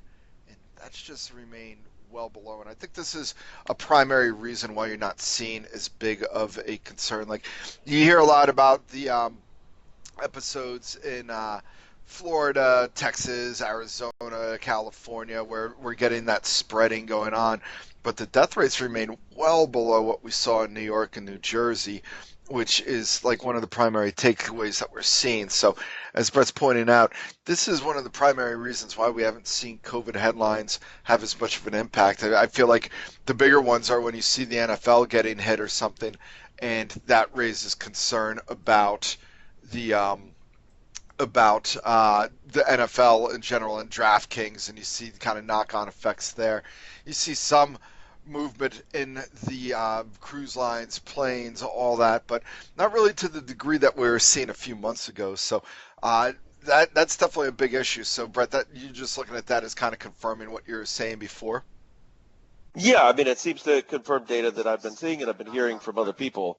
and that's just remained well below. And I think this is a primary reason why you're not seeing as big of a concern. Like you hear a lot about the episodes in Florida, Texas, Arizona, California, where we're getting that spreading going on. But the death rates remain well below what we saw in New York and New Jersey, which is like one of the primary takeaways that we're seeing. So, as Brett's pointing out, this is one of the primary reasons why we haven't seen COVID headlines have as much of an impact. I feel like the bigger ones are when you see the NFL getting hit or something, and that raises concern the the NFL in general and DraftKings, and you see kind of knock-on effects there. You see some movement in the cruise lines, planes, all that, but not really to the degree that we were seeing a few months ago. So that's definitely a big issue. So Brett, that you're just looking at that as kind of confirming what you were saying before. Yeah, I mean, it seems to confirm data that I've been seeing and I've been hearing from other people,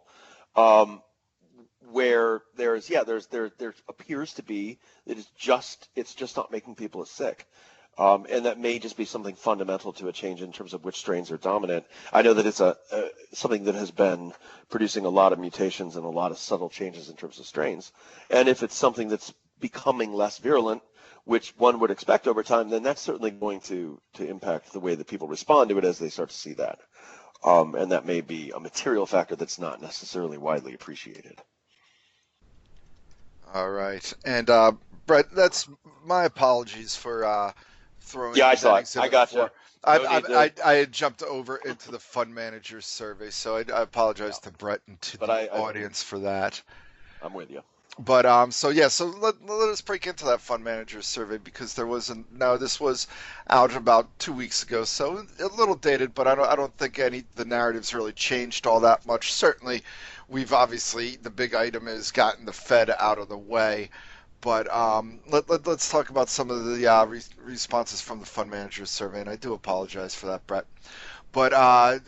where there appears to be that it's just not making people as sick. And that may just be something fundamental to a change in terms of which strains are dominant. I know that it's something that has been producing a lot of mutations and a lot of subtle changes in terms of strains. And if it's something that's becoming less virulent, which one would expect over time, then that's certainly going to impact the way that people respond to it as they start to see that. And that may be a material factor that's not necessarily widely appreciated. All right, and Brett, that's my apologies for throwing Yeah, I that saw it. I exhibit got before. you. No need to. I had jumped over into the fund manager's survey, so I apologize to Brett and to But the audience for that. I'm with you. But so yeah, so let us break into that fund manager's survey because this was out about 2 weeks ago, so a little dated, but I don't think the narratives really changed all that much. Certainly, we've obviously the big item is gotten the Fed out of the way. But let's talk about some of the responses from the fund manager's survey, and I do apologize for that, Brett. But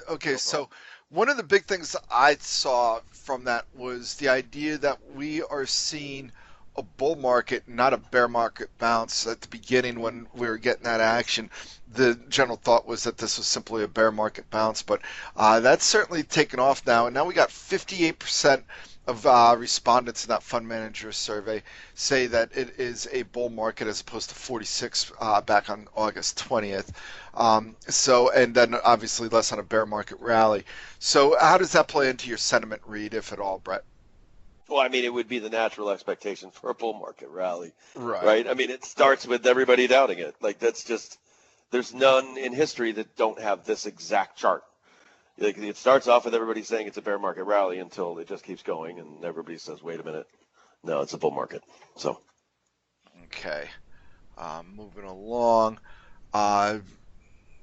okay, so one of the big things I saw from that was the idea that we are seeing a bull market, not a bear market bounce. At the beginning, when we were getting that action, the general thought was that this was simply a bear market bounce, but that's certainly taken off now, and now we got 58% of respondents in that fund manager survey say that it is a bull market as opposed to 46 back on August 20th. And then obviously less on a bear market rally. So how does that play into your sentiment read, if at all, Brett? Well, I mean, it would be the natural expectation for a bull market rally, Right. right? I mean, it starts with everybody doubting it. Like, there's none in history that don't have this exact chart. Like, it starts off with everybody saying it's a bear market rally until it just keeps going, and everybody says, wait a minute, no, it's a bull market. So, okay, moving along. Let's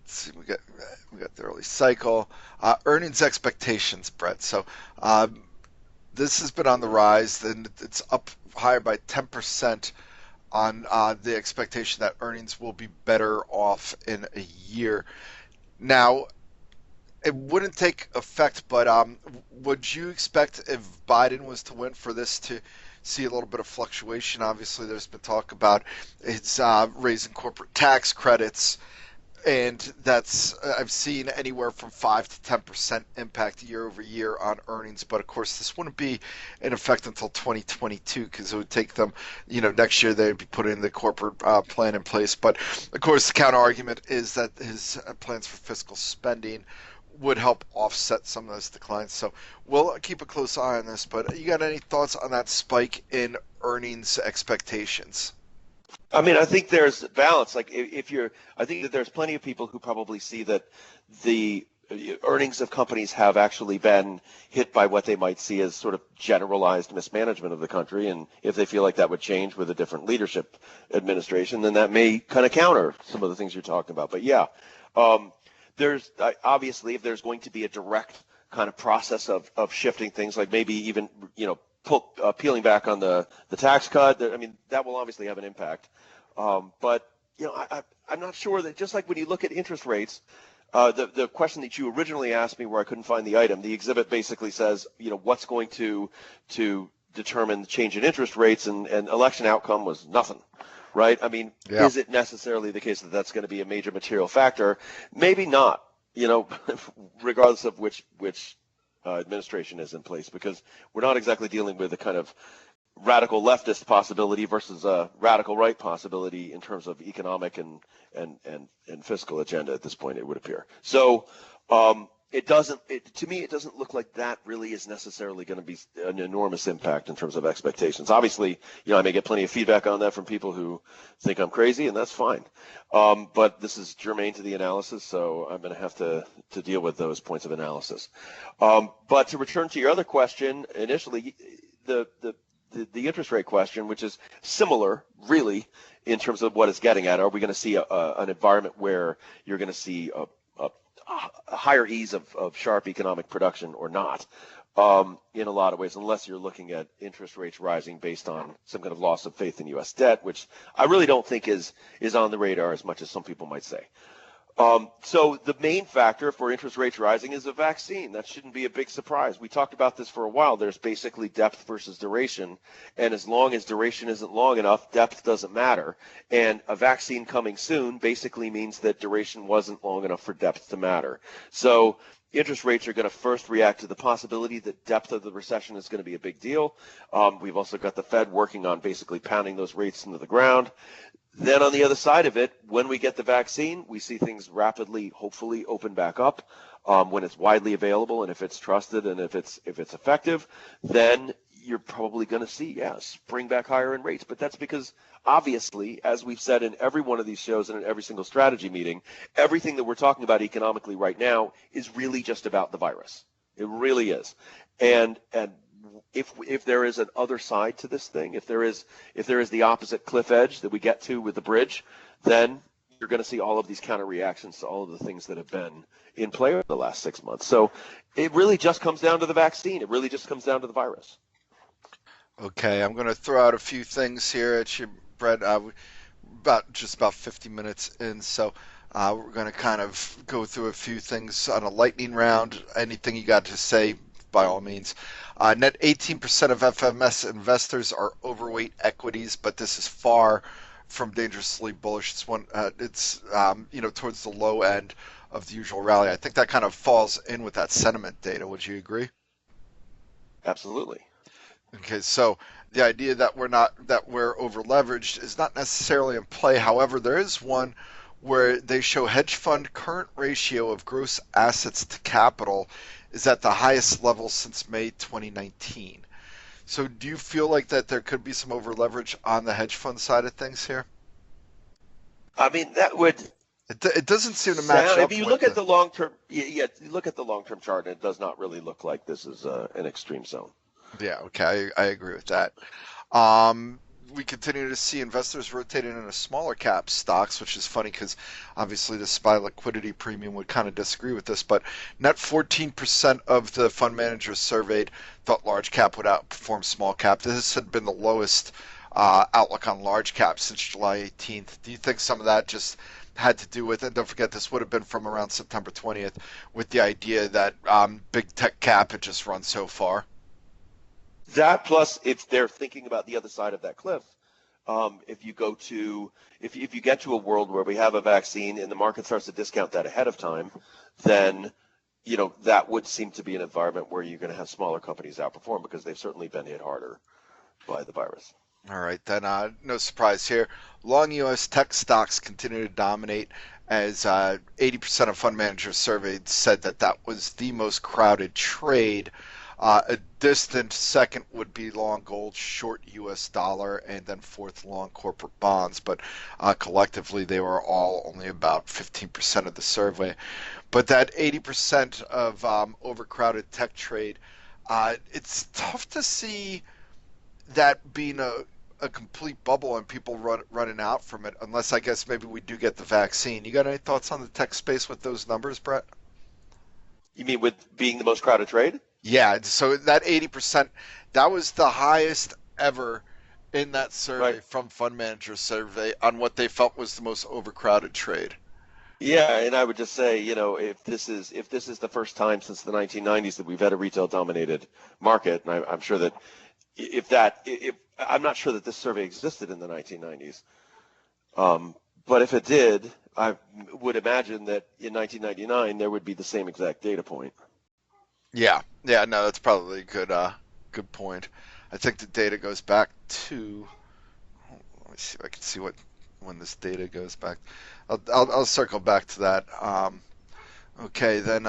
see, we got the early cycle earnings expectations, Brett. So this has been on the rise, and it's up higher by 10% on the expectation that earnings will be better off in a year. Now, it wouldn't take effect, but would you expect if Biden was to win for this to see a little bit of fluctuation? Obviously, there's been talk about it's raising corporate tax credits, and that's I've seen anywhere from 5 to 10% impact year over year on earnings. But of course, this wouldn't be in effect until 2022 because it would take them, next year they'd be putting the corporate plan in place. But of course, the counter argument is that his plans for fiscal spending would help offset some of those declines. So we'll keep a close eye on this. But you got any thoughts on that spike in earnings expectations? I mean, I think there's balance. Like, I think that there's plenty of people who probably see that the earnings of companies have actually been hit by what they might see as sort of generalized mismanagement of the country. And if they feel like that would change with a different leadership administration, then that may kind of counter some of the things you're talking about. But yeah, there's obviously, if there's going to be a direct kind of process of shifting things, like maybe even, peeling back on the tax cut, I mean, that will obviously have an impact. But, I'm not sure that, just like when you look at interest rates, the question that you originally asked me where I couldn't find the item, the exhibit basically says, what's going to determine the change in interest rates, and election outcome was nothing. Right? I mean, Yeah. Is it necessarily the case that that's going to be a major material factor? Maybe not, regardless of which administration is in place, because we're not exactly dealing with a kind of radical leftist possibility versus a radical right possibility in terms of economic and fiscal agenda at this point, it would appear. So to me, it doesn't look like that really is necessarily going to be an enormous impact in terms of expectations. Obviously, I may get plenty of feedback on that from people who think I'm crazy, and that's fine. But this is germane to the analysis, so I'm going to have to deal with those points of analysis. But to return to your other question, initially, the interest rate question, which is similar, really, in terms of what it's getting at. Are we going to see an environment where you're going to see a higher ease of sharp economic production or not, in a lot of ways, unless you're looking at interest rates rising based on some kind of loss of faith in U.S. debt, which I really don't think is on the radar as much as some people might say. So the main factor for interest rates rising is a vaccine. That shouldn't be a big surprise. We talked about this for a while. There's basically depth versus duration, and as long as duration isn't long enough, depth doesn't matter. And a vaccine coming soon basically means that duration wasn't long enough for depth to matter. So interest rates are going to first react to the possibility that depth of the recession is going to be a big deal. We've also got the Fed working on basically pounding those rates into the ground. Then on the other side of it, when we get the vaccine, we see things rapidly, hopefully, open back up when it's widely available, and if it's trusted and if it's effective, then you're probably going to see, spring back higher in rates. But that's because, obviously, as we've said in every one of these shows and in every single strategy meeting, everything that we're talking about economically right now is really just about the virus. It really is. And if there is an other side to this thing, if there is the opposite cliff edge that we get to with the bridge, then you're going to see all of these counter reactions to all of the things that have been in play over the last 6 months. So it really just comes down to the vaccine. It really just comes down to the virus. Okay, I'm going to throw out a few things here at you, Brett. Just about 50 minutes in, so we're going to kind of go through a few things on a lightning round. Anything you got to say, by all means. Net 18% of FMS investors are overweight equities, but this is far from dangerously bullish. It's towards the low end of the usual rally. I think that kind of falls in with that sentiment data. Would you agree? Absolutely. Okay, so the idea that we're over leveraged is not necessarily in play. However, there is one where they show hedge fund current ratio of gross assets to capital is at the highest level since May 2019. So do you feel like that there could be some over leverage on the hedge fund side of things here? I mean, that would. It doesn't seem to match up. If you look at the long term, you look at the long term chart, and it does not really look like this is an extreme zone. Yeah, okay, I agree with that. We continue to see investors rotating into smaller cap stocks, which is funny because obviously the SPY liquidity premium would kind of disagree with this, but net 14% of the fund managers surveyed thought large cap would outperform small cap. This had been the lowest outlook on large cap since July 18th. Do you think some of that just had to do with it? Don't forget, this would have been from around September 20th with the idea that big tech cap had just run so far. That plus, if they're thinking about the other side of that cliff, if you get to a world where we have a vaccine and the market starts to discount that ahead of time, then that would seem to be an environment where you're going to have smaller companies outperform because they've certainly been hit harder by the virus. All right, then no surprise here. Long U.S. tech stocks continue to dominate as 80% of fund managers surveyed said that was the most crowded trade. A distant second would be long gold, short U.S. dollar, and then fourth long corporate bonds. But collectively, they were all only about 15% of the survey. But that 80% of overcrowded tech trade, it's tough to see that being a complete bubble and people running out from it, unless I guess maybe we do get the vaccine. You got any thoughts on the tech space with those numbers, Brett? You mean with being the most crowded trade? Yeah, so that 80%, that was the highest ever in that survey from fund manager survey on what they felt was the most overcrowded trade. Yeah, and I would just say, if this is the first time since the 1990s that we've had a retail dominated market, and I'm sure that I'm not sure that this survey existed in the 1990s, but if it did, I would imagine that in 1999 there would be the same exact data point. Yeah, no, that's probably a good point. I think the data goes back to. Let me see if I can see when this data goes back. I'll circle back to that. Okay, then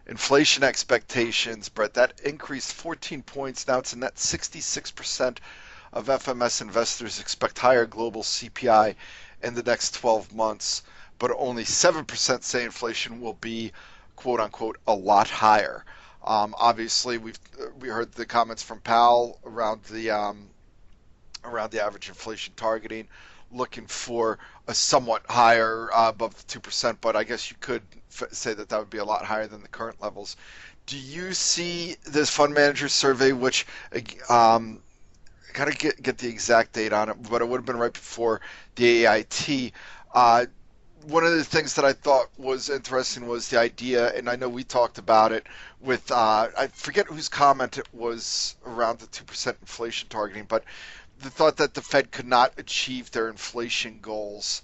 inflation expectations, Brett, that increased 14 points. Now it's a net 66% of FMS investors expect higher global CPI in the next 12 months, but only 7% say inflation will be quote unquote a lot higher. Obviously, we heard the comments from Powell around the average inflation targeting, looking for a somewhat higher above the 2%, but I guess you could say that that would be a lot higher than the current levels. Do you see this fund manager survey, which gotta get the exact date on it, but it would have been right before the AAIT. One of the things that I thought was interesting was the idea, and I know we talked about it with I forget whose comment it was around the 2% inflation targeting, but the thought that the Fed could not achieve their inflation goals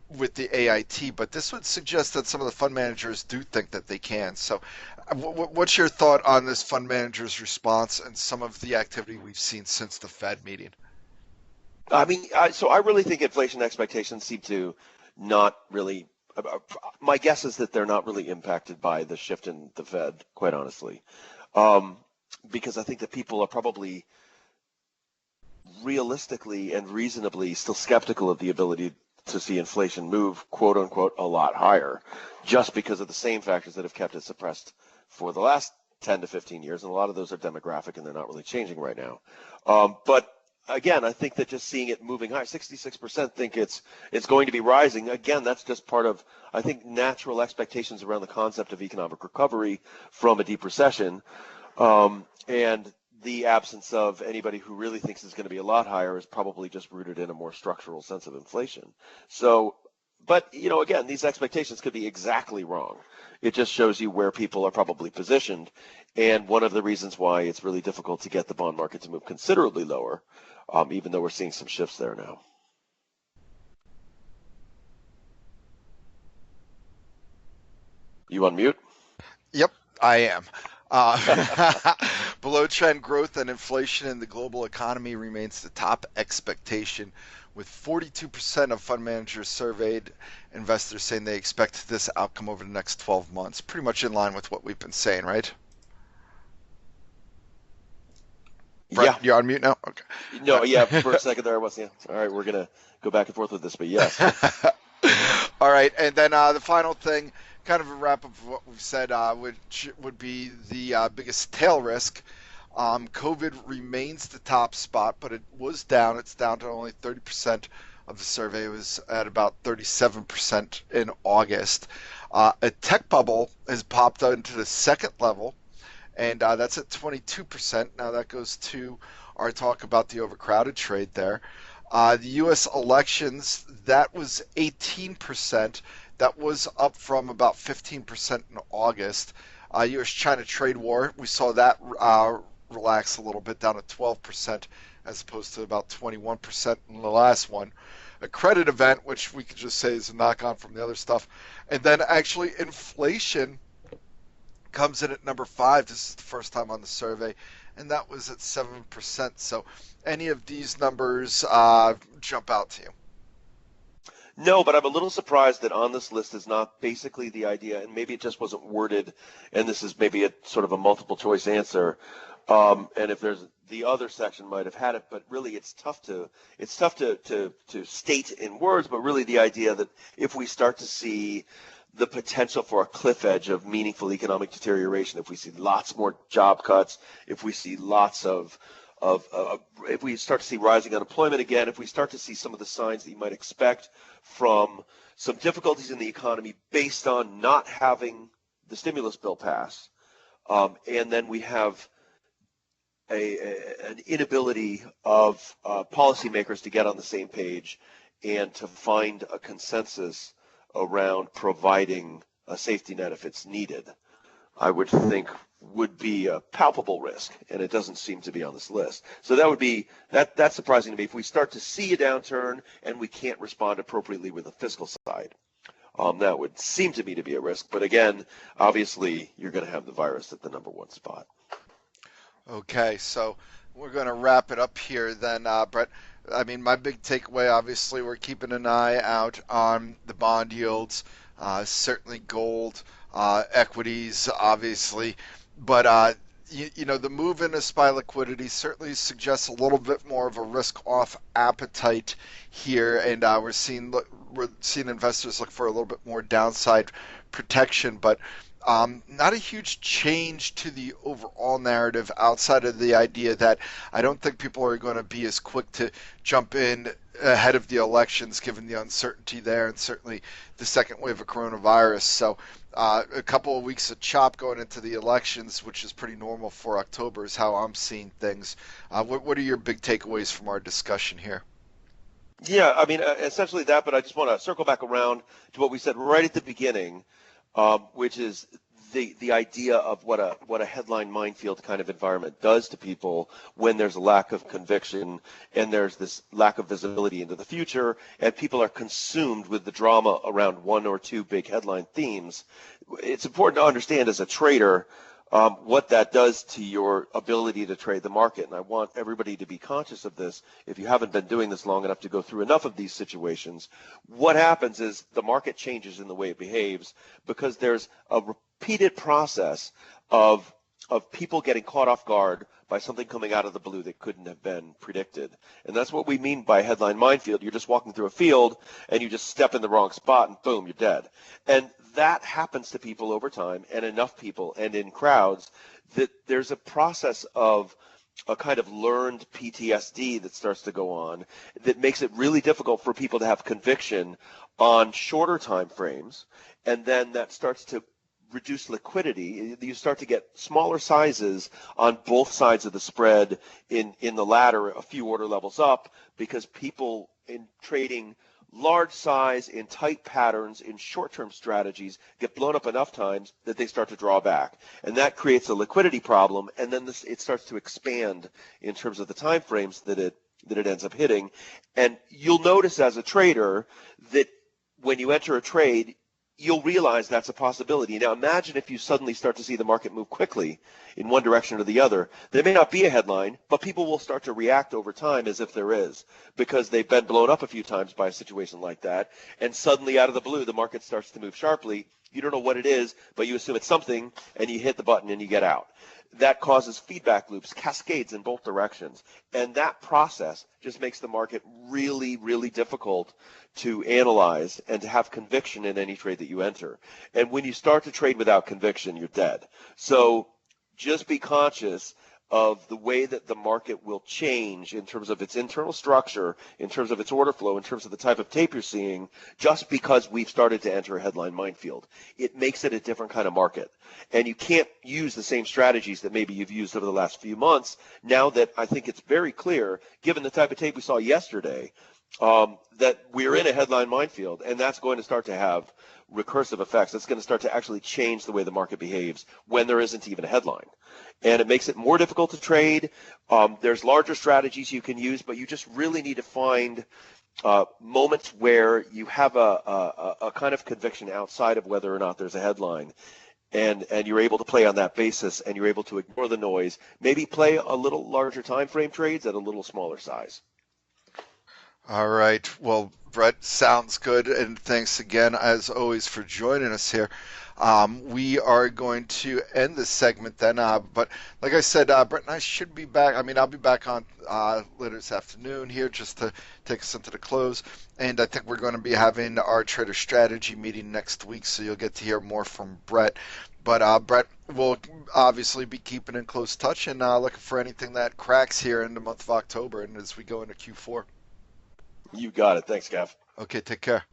with the AIT, but this would suggest that some of the fund managers do think that they can. So, what's your thought on this fund manager's response and some of the activity we've seen since the Fed meeting? I mean, so I really think inflation expectations seem to not really. My guess is that they're not really impacted by the shift in the Fed, quite honestly, because I think that people are probably realistically and reasonably still skeptical of the ability to see inflation move, quote unquote, a lot higher, just because of the same factors that have kept it suppressed for the last 10 to 15 years. And a lot of those are demographic and they're not really changing right now. But again, I think that just seeing it moving high, 66% think it's going to be rising. Again, that's just part of, I think, natural expectations around the concept of economic recovery from a deep recession. And the absence of anybody who really thinks it's going to be a lot higher is probably just rooted in a more structural sense of inflation. So, but, again, these expectations could be exactly wrong. It just shows you where people are probably positioned. And one of the reasons why it's really difficult to get the bond market to move considerably lower, even though we're seeing some shifts there now. You on mute? Yep, I am. Below trend growth and inflation in the global economy remains the top expectation, with 42% of fund managers surveyed investors saying they expect this outcome over the next 12 months. Pretty much in line with what we've been saying, right? Brett, Yeah. you're on mute now? Okay. No, yeah, for a second there I was, yeah. All right, we're going to go back and forth with this, but yes. All right, and then the final thing, kind of a wrap up of what we've said, which would be the biggest tail risk. COVID remains the top spot, but it was down. It's down to only 30% of the survey. It was at about 37% in August. A tech bubble has popped into the second level, and that's at 22%. Now that goes to our talk about the overcrowded trade there. The U.S. elections, that was 18%. That was up from about 15% in August. U.S.-China trade war, we saw that relax a little bit, down to 12% as opposed to about 21% in the last one. A credit event, which we could just say is a knock-on from the other stuff. And then actually inflation comes in at number 5. This is the first time on the survey, and that was at 7%. So any of these numbers jump out to you? No, but I'm a little surprised that on this list is not basically the idea, and maybe it just wasn't worded, and this is maybe a sort of a multiple choice answer. And if there's the other section might have had it, but really it's tough to state in words, but really the idea that if we start to see the potential for a cliff edge of meaningful economic deterioration, if we see lots more job cuts, if we see lots of if we start to see rising unemployment again, if we start to see some of the signs that you might expect from some difficulties in the economy based on not having the stimulus bill pass, and then we have an inability of policymakers to get on the same page and to find a consensus around providing a safety net if it's needed, I would think would be a palpable risk, and it doesn't seem to be on this list. So that would be that's surprising to me. If we start to see a downturn and we can't respond appropriately with the fiscal side, that would seem to me to be a risk. But again, obviously, you're going to have the virus at the number one spot. Okay, so we're going to wrap it up here then, Brett. I mean, my big takeaway, obviously, we're keeping an eye out on the bond yields, certainly gold. equities, obviously. But the move into SPY liquidity certainly suggests a little bit more of a risk-off appetite here, and we're seeing investors look for a little bit more downside protection, but not a huge change to the overall narrative outside of the idea that I don't think people are going to be as quick to jump in ahead of the elections given the uncertainty there and certainly the second wave of coronavirus. So a couple of weeks of chop going into the elections, which is pretty normal for October, is how I'm seeing things. What are your big takeaways from our discussion here? Yeah, I mean, essentially that, but I just want to circle back around to what we said right at the beginning, which is the idea of what a headline minefield kind of environment does to people when there's a lack of conviction and there's this lack of visibility into the future, and people are consumed with the drama around one or two big headline themes. It's important to understand as a trader what that does to your ability to trade the market. And I want everybody to be conscious of this. If you haven't been doing this long enough to go through enough of these situations, what happens is the market changes in the way it behaves because there's a repeated process of people getting caught off guard by something coming out of the blue that couldn't have been predicted. And that's what we mean by headline minefield. You're just walking through a field and you just step in the wrong spot and boom, you're dead. And that happens to people over time, and enough people and in crowds that there's a process of a kind of learned PTSD that starts to go on that makes it really difficult for people to have conviction on shorter time frames, and then that starts to reduce liquidity. You start to get smaller sizes on both sides of the spread in the ladder, a few order levels up, because people in trading large size in tight patterns in short-term strategies get blown up enough times that they start to draw back, and that creates a liquidity problem, and then it starts to expand in terms of the time frames that it ends up hitting. And you'll notice as a trader that when you enter a trade, you'll realize that's a possibility. Now imagine if you suddenly start to see the market move quickly in one direction or the other. There may not be a headline, but people will start to react over time as if there is, because they've been blown up a few times by a situation like that, and suddenly out of the blue the market starts to move sharply. You don't know what it is, but you assume it's something, and you hit the button and you get out. That causes feedback loops, cascades in both directions. And that process just makes the market really, really difficult to analyze and to have conviction in any trade that you enter. And when you start to trade without conviction, you're dead. So just be conscious of the way that the market will change in terms of its internal structure, in terms of its order flow, in terms of the type of tape you're seeing, just because we've started to enter a headline minefield. It makes it a different kind of market. And you can't use the same strategies that maybe you've used over the last few months, now that I think it's very clear, given the type of tape we saw yesterday, that we're in a headline minefield, and that's going to start to have recursive effects. It's going to start to actually change the way the market behaves when there isn't even a headline. And it makes it more difficult to trade. There's larger strategies you can use, but you just really need to find moments where you have a kind of conviction outside of whether or not there's a headline. And you're able to play on that basis, and you're able to ignore the noise, maybe play a little larger time frame trades at a little smaller size. All right. Well, Brett, sounds good. And thanks again, as always, for joining us here. We are going to end this segment then. But like I said, Brett and I should be back. I mean, I'll be back on later this afternoon here just to take us into the close. And I think we're going to be having our trader strategy meeting next week, so you'll get to hear more from Brett. But Brett will obviously be keeping in close touch and looking for anything that cracks here in the month of October and as we go into Q4. You got it. Thanks, Gav. Okay, take care.